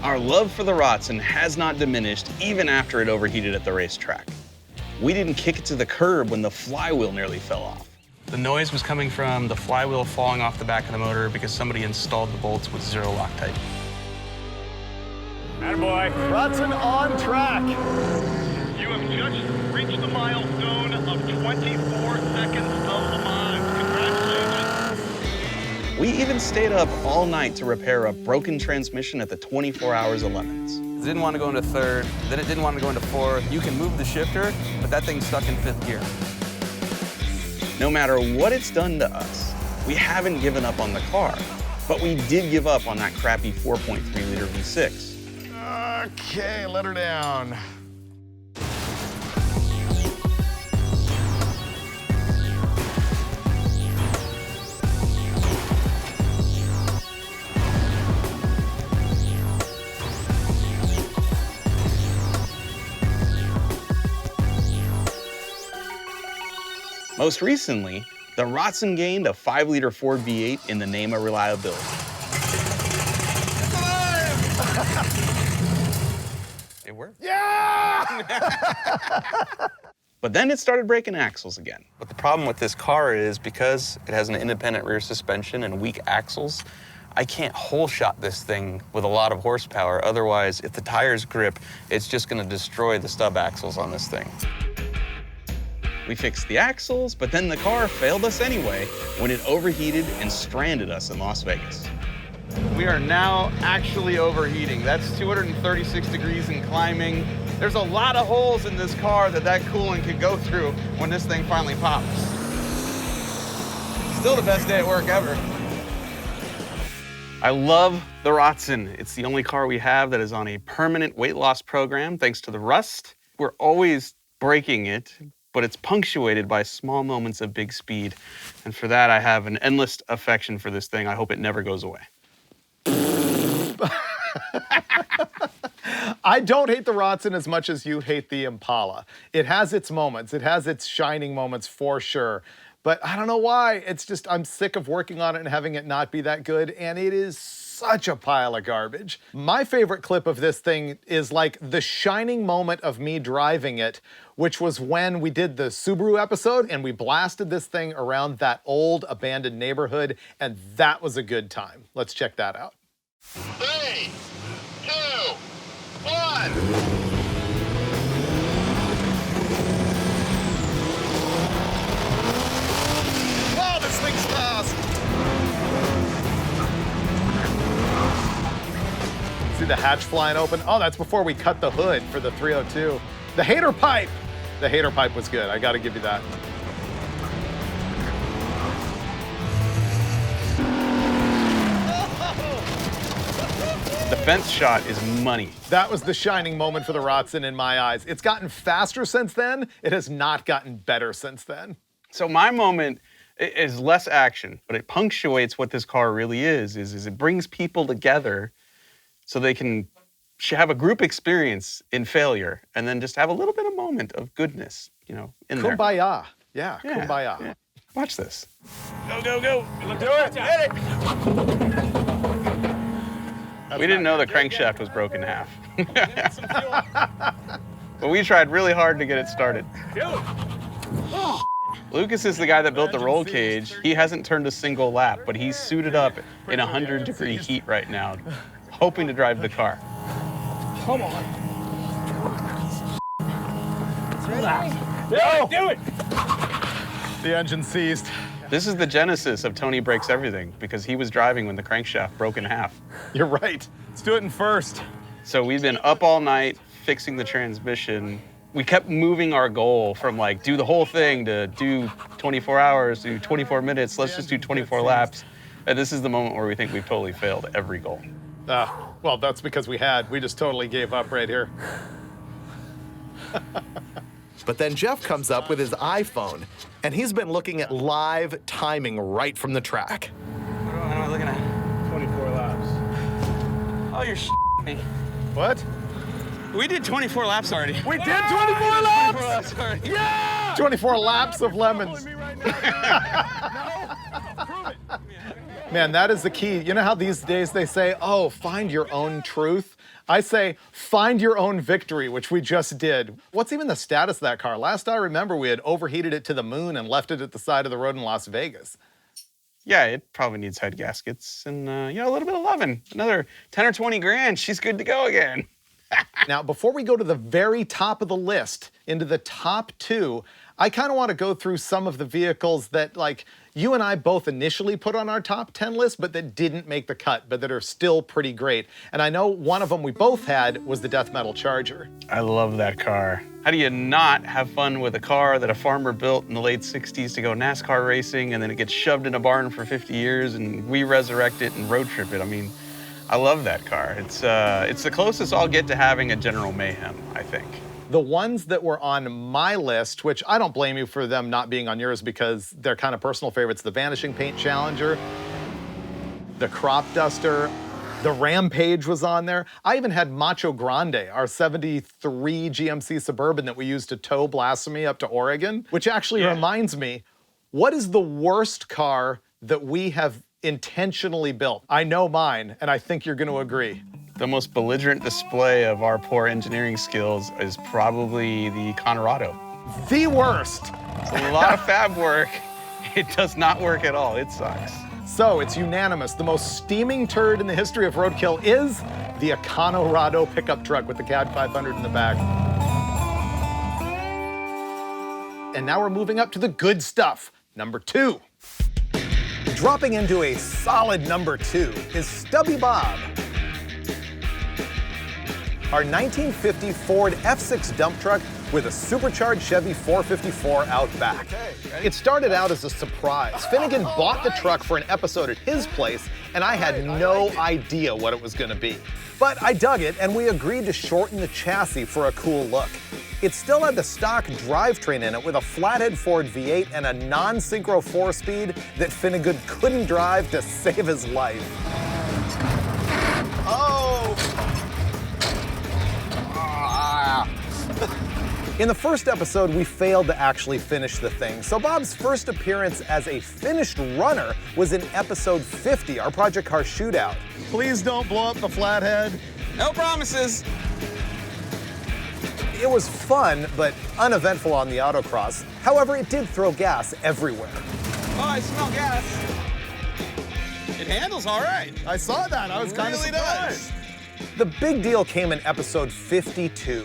Our love for the Rotson has not diminished even after it overheated at the racetrack. We didn't kick it to the curb when the flywheel nearly fell off. The noise was coming from the flywheel falling off the back of the motor because somebody installed the bolts with zero Loctite. Attaboy. Rotson on track. You have just reached the milestone of 24 seconds of Le Mans. Congratulations. We even stayed up all night to repair a broken transmission at the 24 Hours of Lemons. It didn't want to go into third, then it didn't want to go into fourth. You can move the shifter, but that thing's stuck in fifth gear. No matter what it's done to us, we haven't given up on the car, but we did give up on that crappy 4.3-liter V6. Okay, let her down. Most recently, the Rotson gained a 5-liter Ford V8 in the name of reliability. It worked. Yeah! But then it started breaking axles again. But the problem with this car is because it has an independent rear suspension and weak axles, I can't hole shot this thing with a lot of horsepower. Otherwise, if the tires grip, it's just gonna destroy the stub axles on this thing. We fixed the axles, but then the car failed us anyway when it overheated and stranded us in Las Vegas. We are now actually overheating. That's 236 degrees and climbing. There's a lot of holes in this car that coolant could go through when this thing finally pops. Still the best day at work ever. I love the Rotson. It's the only car we have that is on a permanent weight loss program thanks to the rust. We're always breaking it, but it's punctuated by small moments of big speed. And for that, I have an endless affection for this thing. I hope it never goes away. I don't hate the Rotson as much as you hate the Impala. It has its moments. It has its shining moments for sure. But I don't know why. It's just, I'm sick of working on it and having it not be that good. And it is such a pile of garbage. My favorite clip of this thing is like the shining moment of me driving it, which was when we did the Subaru episode and we blasted this thing around that old abandoned neighborhood, and that was a good time. Let's check that out. 3, 2, 1. Wow, this thing's fast. See the hatch flying open? Oh, that's before we cut the hood for the 302. The hater pipe! The hater pipe was good. I gotta give you that. The fence shot is money. That was the shining moment for the Rotson in my eyes. It's gotten faster since then. It has not gotten better since then. So my moment is less action, but it punctuates what this car really is it brings people together so they can have a group experience in failure and then just have a little bit of moment of goodness, you know, in there. Kumbaya. Yeah, kumbaya. Yeah. Watch this. Go, go, go. Do it. Hit it. We didn't know the crankshaft was broken in half. But we tried really hard to get it started. Lucas is the guy that built the roll cage. He hasn't turned a single lap, but he's suited up in 100-degree heat right now, hoping to drive the car. Come on. Do it. The engine seized. This is the genesis of Tony Breaks Everything, because he was driving when the crankshaft broke in half. You're right. Let's do it in first. So we've been up all night fixing the transmission. We kept moving our goal from like do the whole thing to do 24 hours, do 24 minutes, let's just do 24 laps. And this is the moment where we think we've totally failed every goal. Well, that's because we just totally gave up right here. But then Jeff comes up with his iPhone, and he's been looking at live timing right from the track. Oh, you're me. What? We did 24 laps already. We did 24 laps? 24 laps already. Yeah! 24 laps of lemons. Man, that is the key. You know how these days they say, oh, find your own truth? I say, find your own victory, which we just did. What's even the status of that car? Last I remember, we had overheated it to the moon and left it at the side of the road in Las Vegas. Yeah, it probably needs head gaskets and, you know, a little bit of loving. Another 10 or 20 grand, she's good to go again. Now, before we go to the very top of the list, into the top 2, I kind of want to go through some of the vehicles that, like, you and I both initially put on our top 10 list, but that didn't make the cut, but that are still pretty great. And I know one of them we both had was the Death Metal Charger. I love that car. How do you not have fun with a car that a farmer built in the late 60s to go NASCAR racing, and then it gets shoved in a barn for 50 years, and we resurrect it and road trip it? I mean, I love that car. It's the closest I'll get to having a General Mayhem, I think. The ones that were on my list, which I don't blame you for them not being on yours because they're kind of personal favorites, the Vanishing Paint Challenger, the Crop Duster, the Rampage was on there. I even had Macho Grande, our 73 GMC Suburban that we used to tow Blasphemy up to Oregon, which actually reminds me, what is the worst car that we have intentionally built? I know mine, and I think you're going to agree. The most belligerent display of our poor engineering skills is probably the Colorado. The worst. It's a lot of fab work. It does not work at all. It sucks. So it's unanimous. The most steaming turd in the history of roadkill is the Colorado pickup truck with the CAD 500 in the back. And now we're moving up to the good stuff, number 2. Dropping into a solid number 2 is Stubby Bob. Our 1950 Ford F6 dump truck with a supercharged Chevy 454 out back. It started out as a surprise. Finnegan bought the truck for an episode at his place, and I had no idea what it was going to be. But I dug it, and we agreed to shorten the chassis for a cool look. It still had the stock drivetrain in it with a flathead Ford V8 and a non-synchro 4-speed that Finnegan couldn't drive to save his life. Oh! In the first episode, we failed to actually finish the thing, so Bob's first appearance as a finished runner was in episode 50, our Project Car Shootout. Please don't blow up the flathead. No promises. It was fun, but uneventful on the autocross. However, it did throw gas everywhere. Oh, I smell gas. It handles all right. I saw that. I was kind of really surprised. The big deal came in episode 52.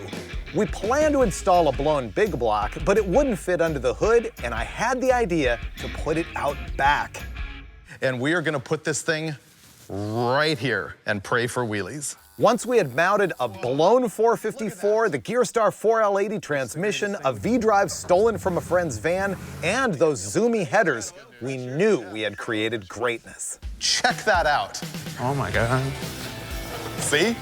We planned to install a blown big block, but it wouldn't fit under the hood, and I had the idea to put it out back. And we are gonna put this thing right here and pray for wheelies. Once we had mounted a blown 454, the Gearstar 4L80 transmission, a V-drive stolen from a friend's van, and those zoomy headers, we knew we had created greatness. Check that out. Oh my God. See?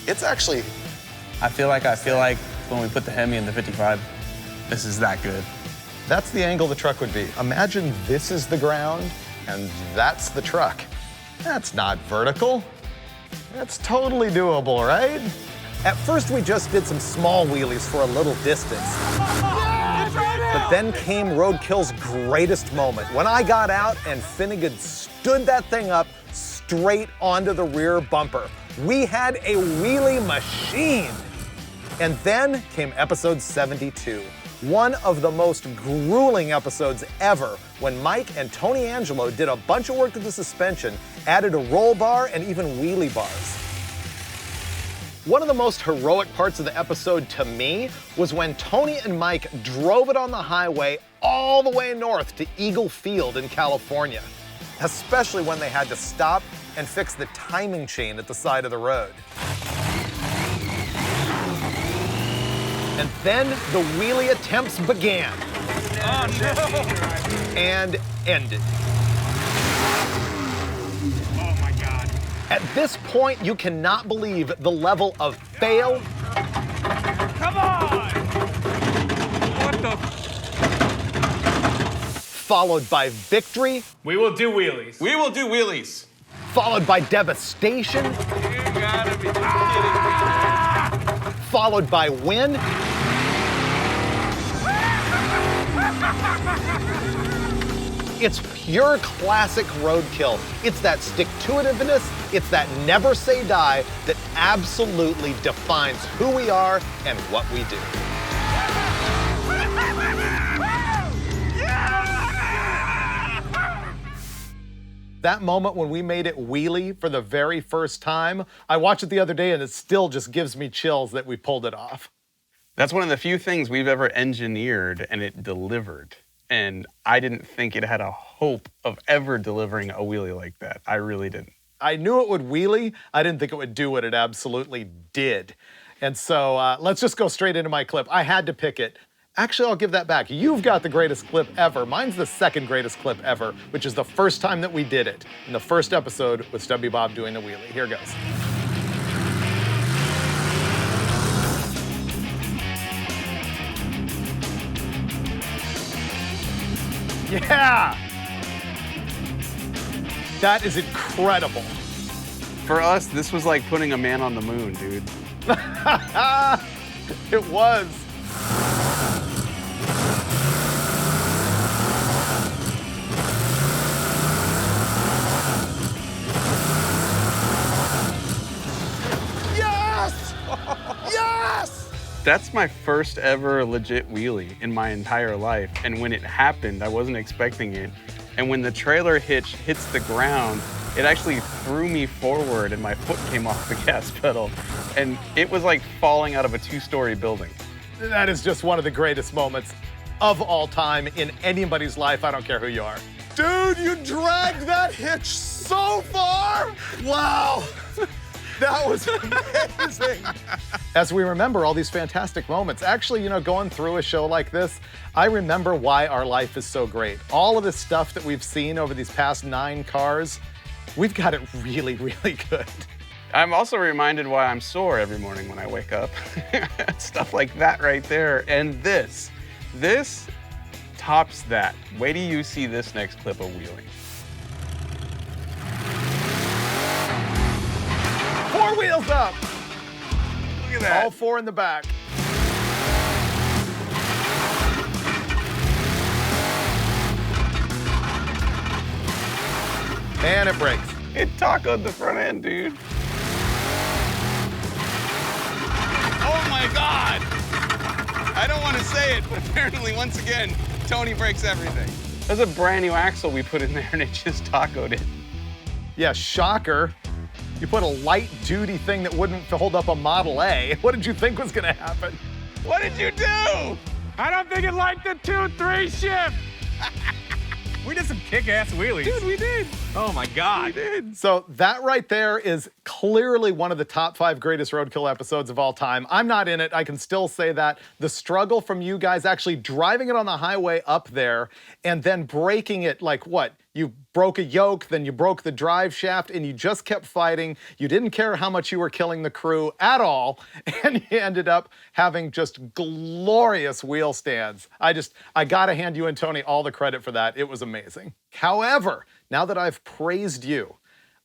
It's actually... I feel like when we put the Hemi in the 55, this is that good. That's the angle the truck would be. Imagine this is the ground and that's the truck. That's not vertical. That's totally doable, right? At first, we just did some small wheelies for a little distance. But then came Roadkill's greatest moment, when I got out and Finnegan stood that thing up straight onto the rear bumper. We had a wheelie machine. And then came episode 72, one of the most grueling episodes ever, when Mike and Tony Angelo did a bunch of work to the suspension, added a roll bar and even wheelie bars. One of the most heroic parts of the episode to me was when Tony and Mike drove it on the highway all the way north to Eagle Field in California, especially when they had to stop and fix the timing chain at the side of the road. And then the wheelie attempts began. Oh, no. And ended. Oh my God. At this point, you cannot believe the level of fail. Come on! What the? Followed by victory. We will do wheelies. We will do wheelies. followed by devastation, You gotta be kidding me. followed by win, it's pure classic roadkill. It's that stick-to-itiveness, it's that never say die that absolutely defines who we are and what we do. That moment when we made it wheelie for the very first time, I watched it the other day and it still just gives me chills that we pulled it off. That's one of the few things we've ever engineered and it delivered. And I didn't think it had a hope of ever delivering a wheelie like that. I really didn't. I knew it would wheelie. I didn't think it would do what it absolutely did. And so let's just go straight into my clip. I had to pick it. Actually, I'll give that back. You've got the greatest clip ever. Mine's the second greatest clip ever, which is the first time that we did it in the first episode with Stubby Bob doing the wheelie. Here goes. Yeah! That is incredible. For us, this was like putting a man on the moon, dude. It was. Yes! Yes! That's my first ever legit wheelie in my entire life. And when it happened, I wasn't expecting it. And when the trailer hitch hits the ground, it actually threw me forward and my foot came off the gas pedal. And it was like falling out of a 2-story building. That is just one of the greatest moments of all time in anybody's life. I don't care who you are. Dude, you dragged that hitch so far! Wow! That was amazing. As we remember all these fantastic moments, actually, you know, going through a show like this, I remember why our life is so great. All of this stuff that we've seen over these past 9 cars, we've got it really, really good. I'm also reminded why I'm sore every morning when I wake up. Stuff like that right there. And this tops that. Wait till you see this next clip of wheeling. 4 wheels up. Look at that. All 4 in the back. And it breaks. It tacoed the front end, dude. Oh my God! I don't want to say it, but apparently, once again, Tony breaks everything. There's a brand new axle we put in there and it just tacoed it. Yeah, shocker. You put a light-duty thing that wouldn't hold up a Model A. What did you think was gonna happen? What did you do? I don't think it liked the 2-3 shift. We did some kick-ass wheelies. Dude, we did. Oh my God. We did. So that right there is clearly one of the top 5 greatest Roadkill episodes of all time. I'm not in it, I can still say that. The struggle from you guys actually driving it on the highway up there and then breaking it like what? You broke a yoke, then you broke the drive shaft, and you just kept fighting. You didn't care how much you were killing the crew at all, and you ended up having just glorious wheel stands. I gotta hand you and Tony all the credit for that. It was amazing. However, now that I've praised you,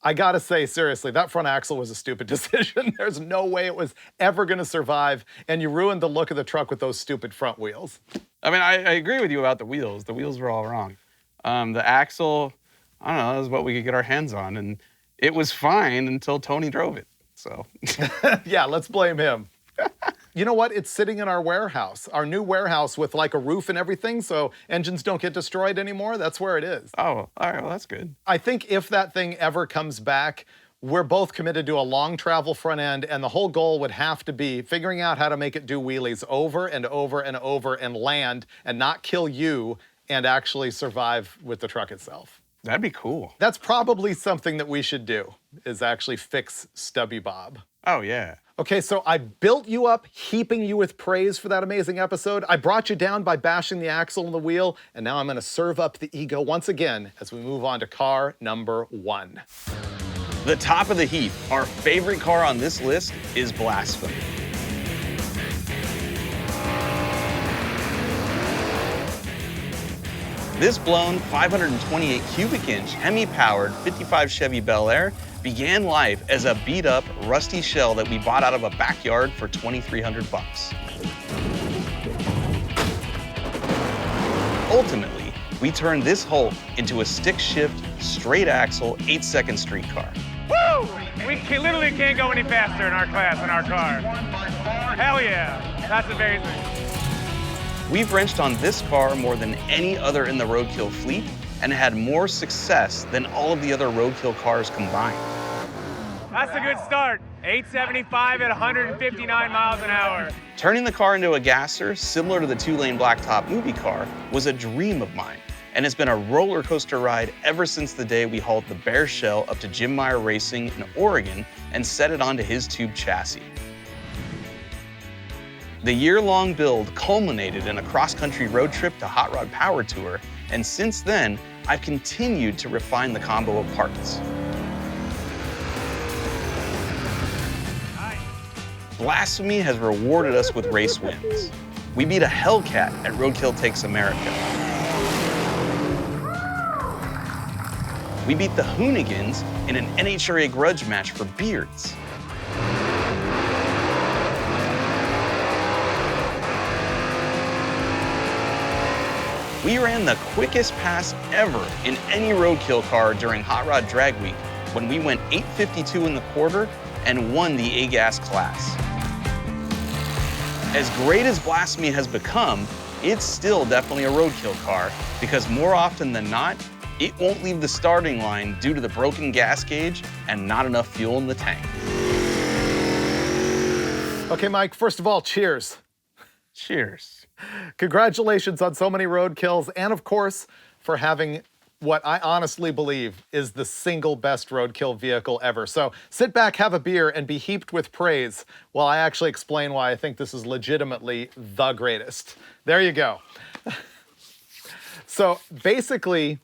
I gotta say, seriously, that front axle was a stupid decision. There's no way it was ever gonna survive, and you ruined the look of the truck with those stupid front wheels. I mean, I agree with you about the wheels. The wheels were all wrong. The axle, I don't know, that was what we could get our hands on, and it was fine until Tony drove it, so. Yeah, let's blame him. You know what? It's sitting in our warehouse, our new warehouse with like a roof and everything, so engines don't get destroyed anymore. That's where it is. Oh, all right, well, that's good. I think if that thing ever comes back, we're both committed to a long travel front end, and the whole goal would have to be figuring out how to make it do wheelies over and over and over and land and not kill you and actually survive with the truck itself. That'd be cool. That's probably something that we should do, is actually fix Stubby Bob. Oh, yeah. Okay, so I built you up, heaping you with praise for that amazing episode. I brought you down by bashing the axle and the wheel, and now I'm gonna serve up the ego once again as we move on to car number 1. The top of the heap, our favorite car on this list is Blasphemy. This blown 528 cubic inch Hemi-powered 55 Chevy Bel Air began life as a beat-up, rusty shell that we bought out of a backyard for $2,300 bucks. Ultimately, we turned this Hulk into a stick-shift, straight-axle, 8-second street car. Woo! We literally can't go any faster in our class, in our car. Hell yeah, that's amazing. We've wrenched on this car more than any other in the Roadkill fleet and had more success than all of the other Roadkill cars combined. That's a good start. 875 at 159 miles an hour. Turning the car into a gasser, similar to the 2-lane blacktop movie car, was a dream of mine. And it's been a roller coaster ride ever since the day we hauled the bare shell up to Jim Meyer Racing in Oregon and set it onto his tube chassis. The year-long build culminated in a cross-country road trip to Hot Rod Power Tour, and since then, I've continued to refine the combo of parts. Blasphemy has rewarded us with race wins. We beat a Hellcat at Roadkill Takes America. We beat the Hoonigans in an NHRA grudge match for beards. We ran the quickest pass ever in any Roadkill car during Hot Rod Drag Week when we went 8:52 in the quarter and won the A-Gas class. As great as Blasphemy has become, it's still definitely a Roadkill car because more often than not, it won't leave the starting line due to the broken gas gauge and not enough fuel in the tank. Okay, Mike, first of all, cheers. Cheers. Congratulations on so many Roadkills, and of course, for having what I honestly believe is the single best Roadkill vehicle ever. So sit back, have a beer, and be heaped with praise while I actually explain why I think this is legitimately the greatest. There you go. So basically,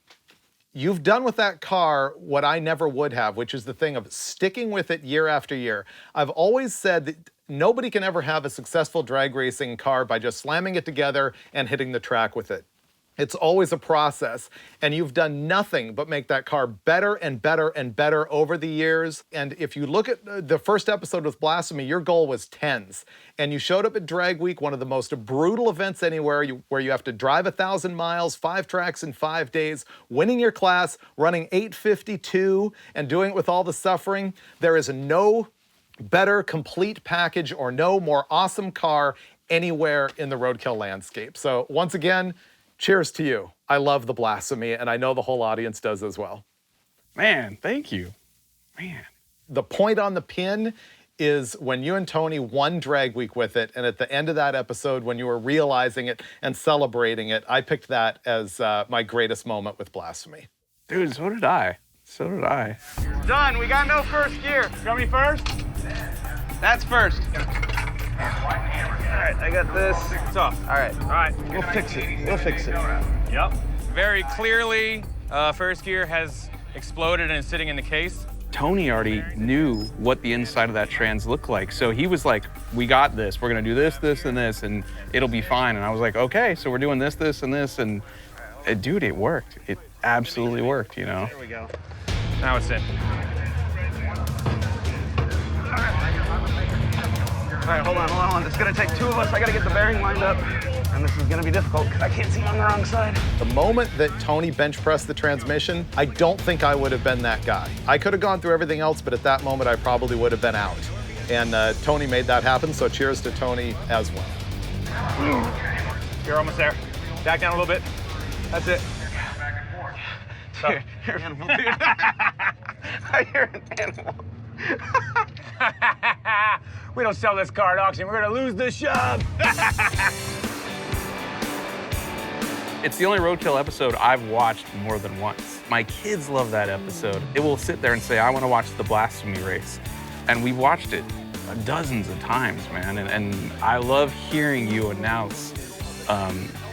you've done with that car what I never would have, which is the thing of sticking with it year after year. I've always said that nobody can ever have a successful drag racing car by just slamming it together and hitting the track with it. It's always a process, and you've done nothing but make that car better and better and better over the years. And if you look at the first episode with Blasphemy, your goal was 10s. And you showed up at Drag Week, one of the most brutal events anywhere, where you have to drive 1,000 miles, 5 tracks in 5 days, winning your class, running 8:52, and doing it with all the suffering. There is no better complete package or no more awesome car anywhere in the Roadkill landscape. So once again, cheers to you. I love the Blasphemy, and I know the whole audience does as well. Man, thank you. Man. The point on the pin is when you and Tony won Drag Week with it, and at the end of that episode, when you were realizing it and celebrating it, I picked that as my greatest moment with Blasphemy. Dude, so did I. So did I. Done, we got no first gear. You want me first? That's first. All right, I got this. It's off. All right. We'll fix it. We'll fix it. Yep. Very clearly, first gear has exploded and is sitting in the case. Tony already knew what the inside of that trans looked like. So he was like, we got this. We're gonna do this, this, and this, and it'll be fine. And I was like, okay, so we're doing this, this, and this, and dude, it worked. It absolutely worked, you know? There we go. Now it's in. All right, hold on. It's gonna take 2 of us. I gotta get the bearing lined up. And this is gonna be difficult because I can't see on the wrong side. The moment that Tony bench pressed the transmission, I don't think I would have been that guy. I could have gone through everything else, but at that moment, I probably would have been out. And Tony made that happen, so cheers to Tony as well. You're almost there. Back down a little bit. That's it. You're an animal, dude. You're an animal. We don't sell this car at auction. We're gonna lose this job. It's the only Roadkill episode I've watched more than once. My kids love that episode. It will sit there and say, I want to watch the Blasphemy race. And we've watched it dozens of times, man. And I love hearing you announce,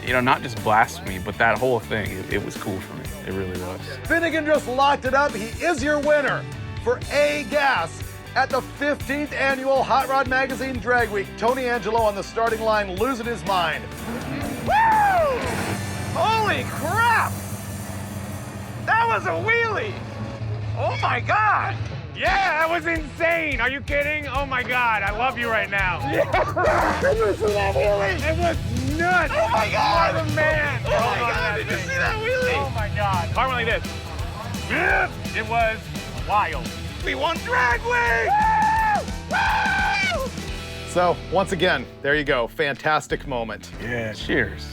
you know, not just Blasphemy, but that whole thing. It was cool for me. It really was. Finnegan just locked it up. He is your winner for A-Gas at the 15th annual Hot Rod Magazine Drag Week. Tony Angelo on the starting line, losing his mind. Woo! Holy crap! That was a wheelie! Oh my God! Yeah, that was insane! Are you kidding? Oh my God, I love you right now. Yeah! Did you see that wheelie? It was nuts! Oh my God! What a man! Oh my God, did you see that wheelie? Oh my God. Car went like this. Yeah! It was wild. We won Dragway! Woo! Woo! So, once again, there you go. Fantastic moment. Yeah, cheers.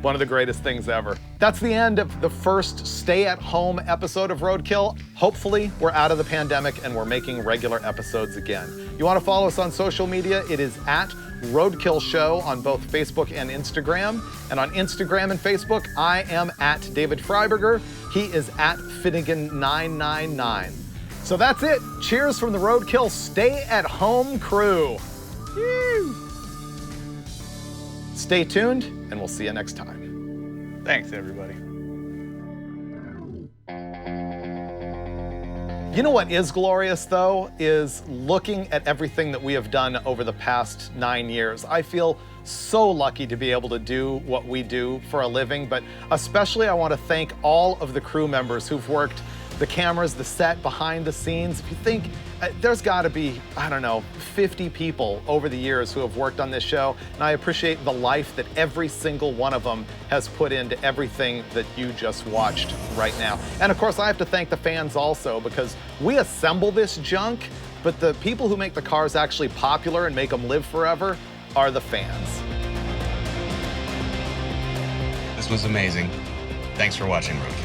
One of the greatest things ever. That's the end of the first stay-at-home episode of Roadkill. Hopefully, we're out of the pandemic and we're making regular episodes again. You want to follow us on social media? It is at Roadkill Show on both Facebook and Instagram. And on Instagram and Facebook, I am at David Freiberger. He is at Finnegan999. So that's it. Cheers from the Roadkill stay-at-home crew. Woo. Stay tuned, and we'll see you next time. Thanks, everybody. You know what is glorious, though, is looking at everything that we have done over the past 9 years. I feel so lucky to be able to do what we do for a living, but especially I want to thank all of the crew members who've worked the cameras, the set, behind the scenes. If you think, there's got to be, I don't know, 50 people over the years who have worked on this show, and I appreciate the life that every single one of them has put into everything that you just watched right now. And of course, I have to thank the fans also, because we assemble this junk, but the people who make the cars actually popular and make them live forever are the fans. This was amazing. Thanks for watching, Roadkill.